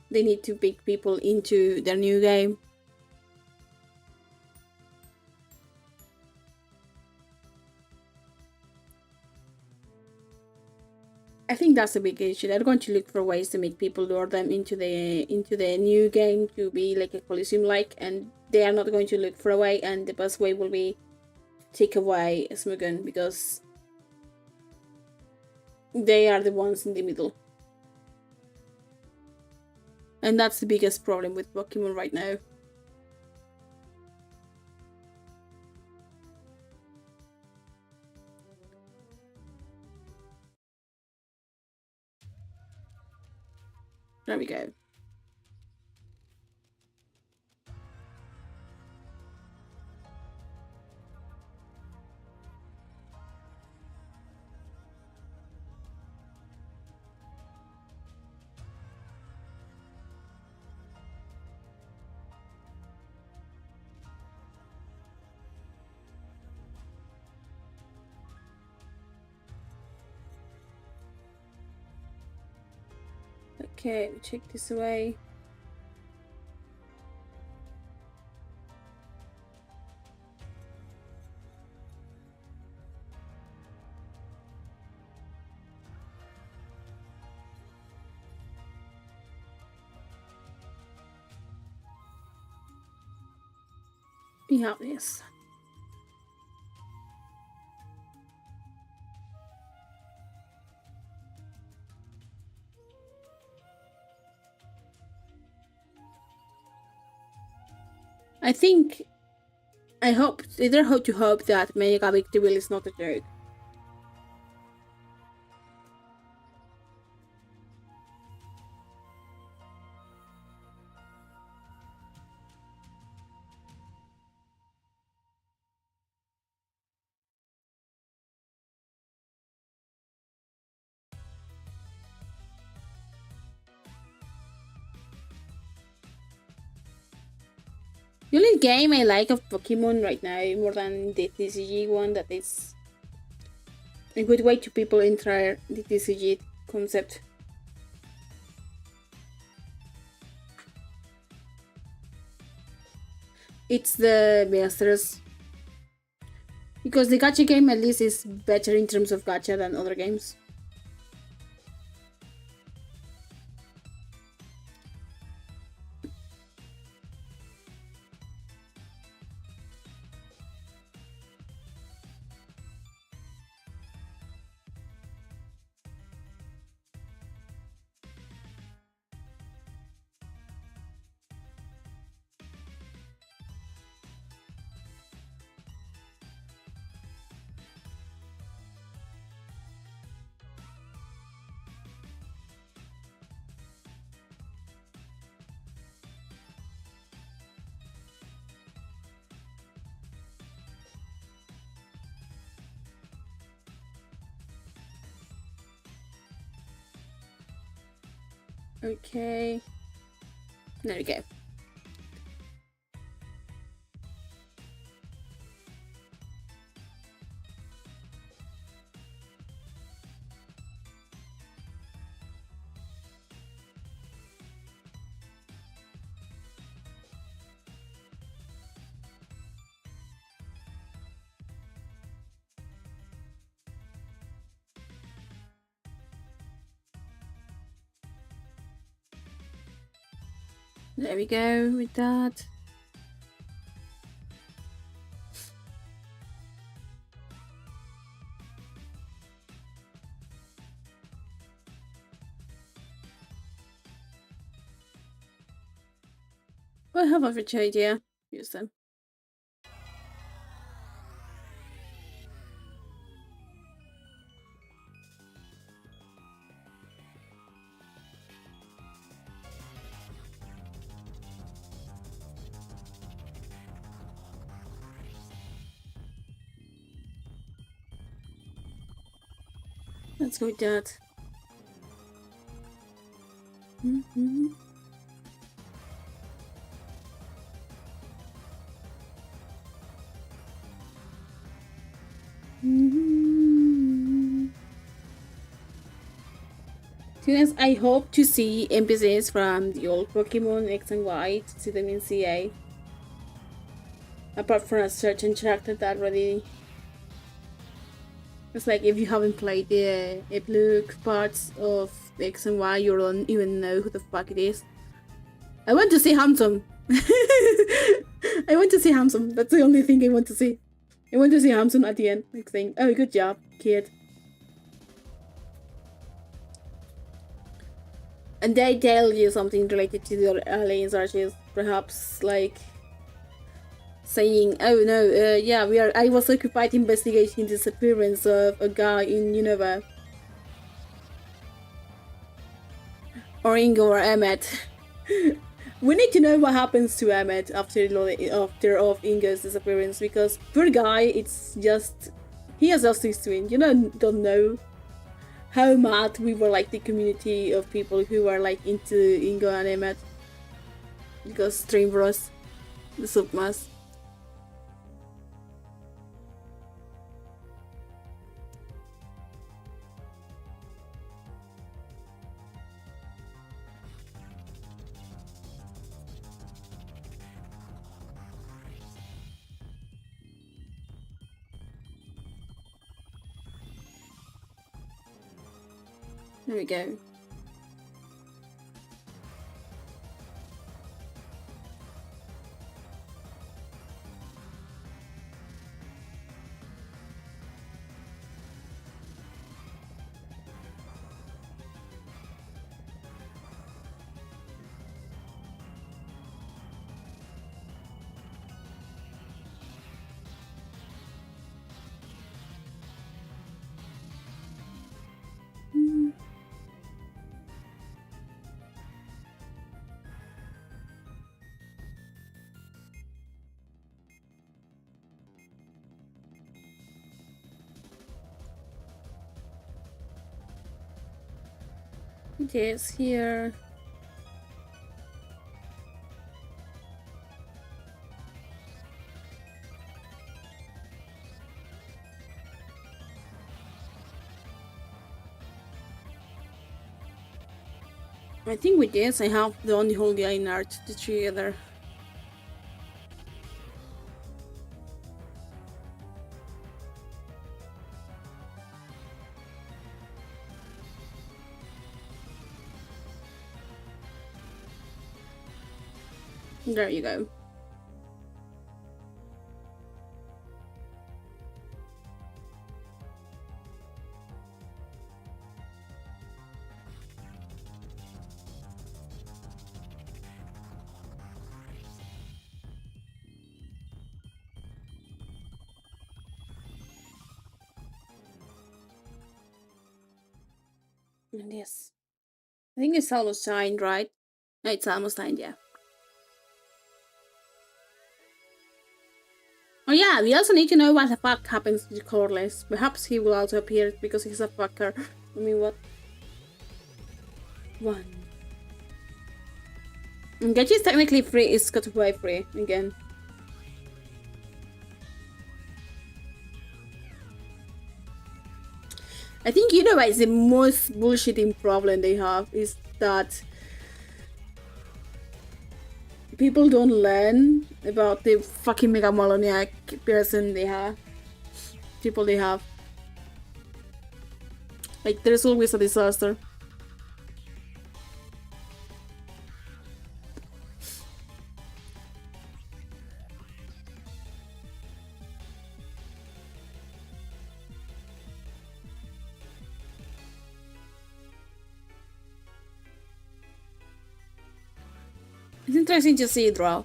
they need to pick people into their new game. I think that's a big issue. They're going to look for ways to make people lure them into the new game to be like a Coliseum-like, and they are not going to look for a way, and the best way will be take away Smogon, because they are the ones in the middle. And that's the biggest problem with Pokemon right now. There we go. Okay, check this away. We have this. I hope that Mega Victory is not a joke. The only game I like of Pokemon right now, more than the TCG one, that is a good way to people enter the TCG concept. it's the masters. Because the gacha game at least is better in terms of gacha than other games. Okay. There we go. There we go with that. I have a rich idea. Use them. Let's go with that. Students, I hope to see NPCs from the old Pokemon X and Y to see them in CA. Apart from a certain character that already... It's like if you haven't played the epilogue parts of X and Y, you don't even know who the fuck it is. I want to see Handsome. I want to see Handsome. That's the only thing I want to see. I want to see Handsome at the end. Like saying, oh, good job, kid. And they tell you something related to the aliens arches, perhaps like saying, oh no, yeah, I was occupied investigating the disappearance of a guy in Unova. Or Ingo or Emmet. We need to know what happens to Emmet after of Ingo's disappearance, because poor guy, it's just, he has lost his twin. You don't know how mad we were, like the community of people who were like into Ingo and Emmet, because Stream Bros, the submass. There we go. It is here. I think with this I have the only whole guy in art to together. There you go. And yes. I think it's almost signed, right? No, it's almost signed, yeah. Oh yeah, we also need to know what the fuck happens with Corliss. Perhaps he will also appear because he's a fucker. I mean, what? 1. And Gachi is technically free, it's got away free again. I think you know what is the most bullshitting problem they have is that people don't learn about the fucking megalomaniac person they have. People they have. Like, there's always a disaster. It's interesting to see it draw.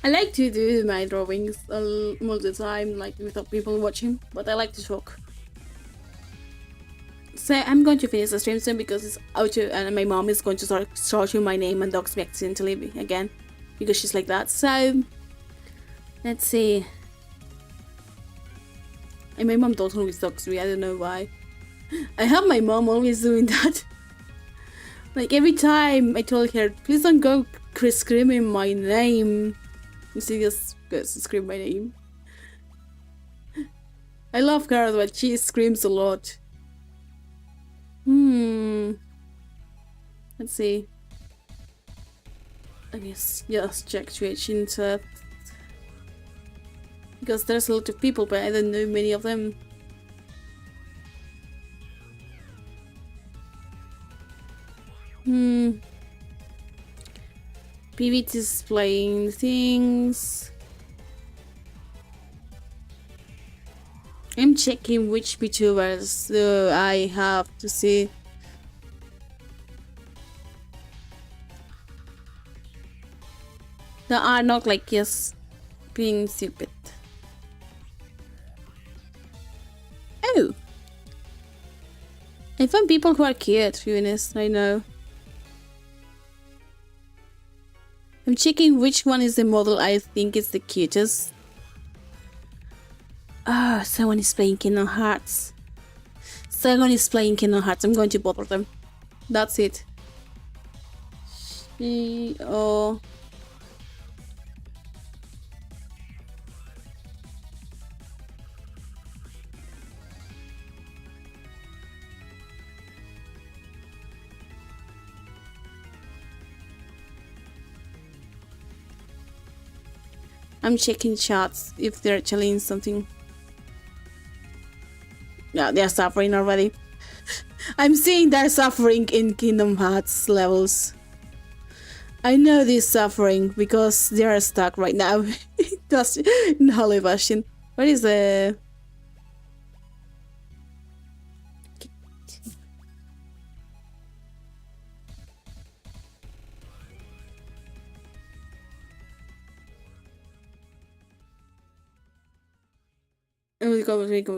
I like to do my drawings most of the time, like without people watching, but I like to talk. So I'm going to finish the stream soon because it's auto, and my mom is going to start searching my name and dogs me accidentally again because she's like that. So let's see. And my mom don't always dogs me, I don't know why. I have my mom always doing that. Like every time I told her, please don't go screaming my name. She just goes to scream my name. I love her, but she screams a lot. Let's see. I guess just check situation stuff. Because there's a lot of people, but I don't know many of them. PVT is playing things. I'm checking which VTubers I have to see. That are not like just being stupid. Oh! I found people who are cute, to be honest, I know. I'm checking which one is the model I think is the cutest. Ah, someone is playing Kingdom Hearts. Someone is playing Kingdom Hearts. I'm going to bother them. That's it. Oh. I'm checking chats if they're challenging something. Yeah, they're suffering already. I'm seeing they're suffering in Kingdom Hearts levels. I know they're suffering because they are stuck right now. Just in Holy Bastion. What is the...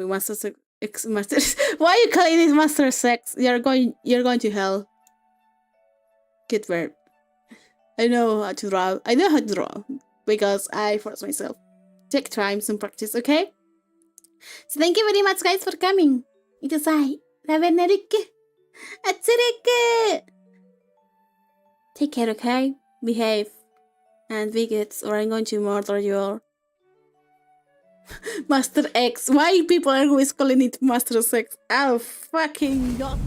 Master Sex, Master. Why are you calling it Master Sex? You're going to hell. Get verb. I know how to draw. I know how to draw because I force myself. Take time, some practice, okay? So thank you very much, guys, for coming. Itosai, Raverna. Take care, okay? Behave and be good, or I'm going to murder you all. Master X. Why people are always calling it Master Sex? Oh, fucking God.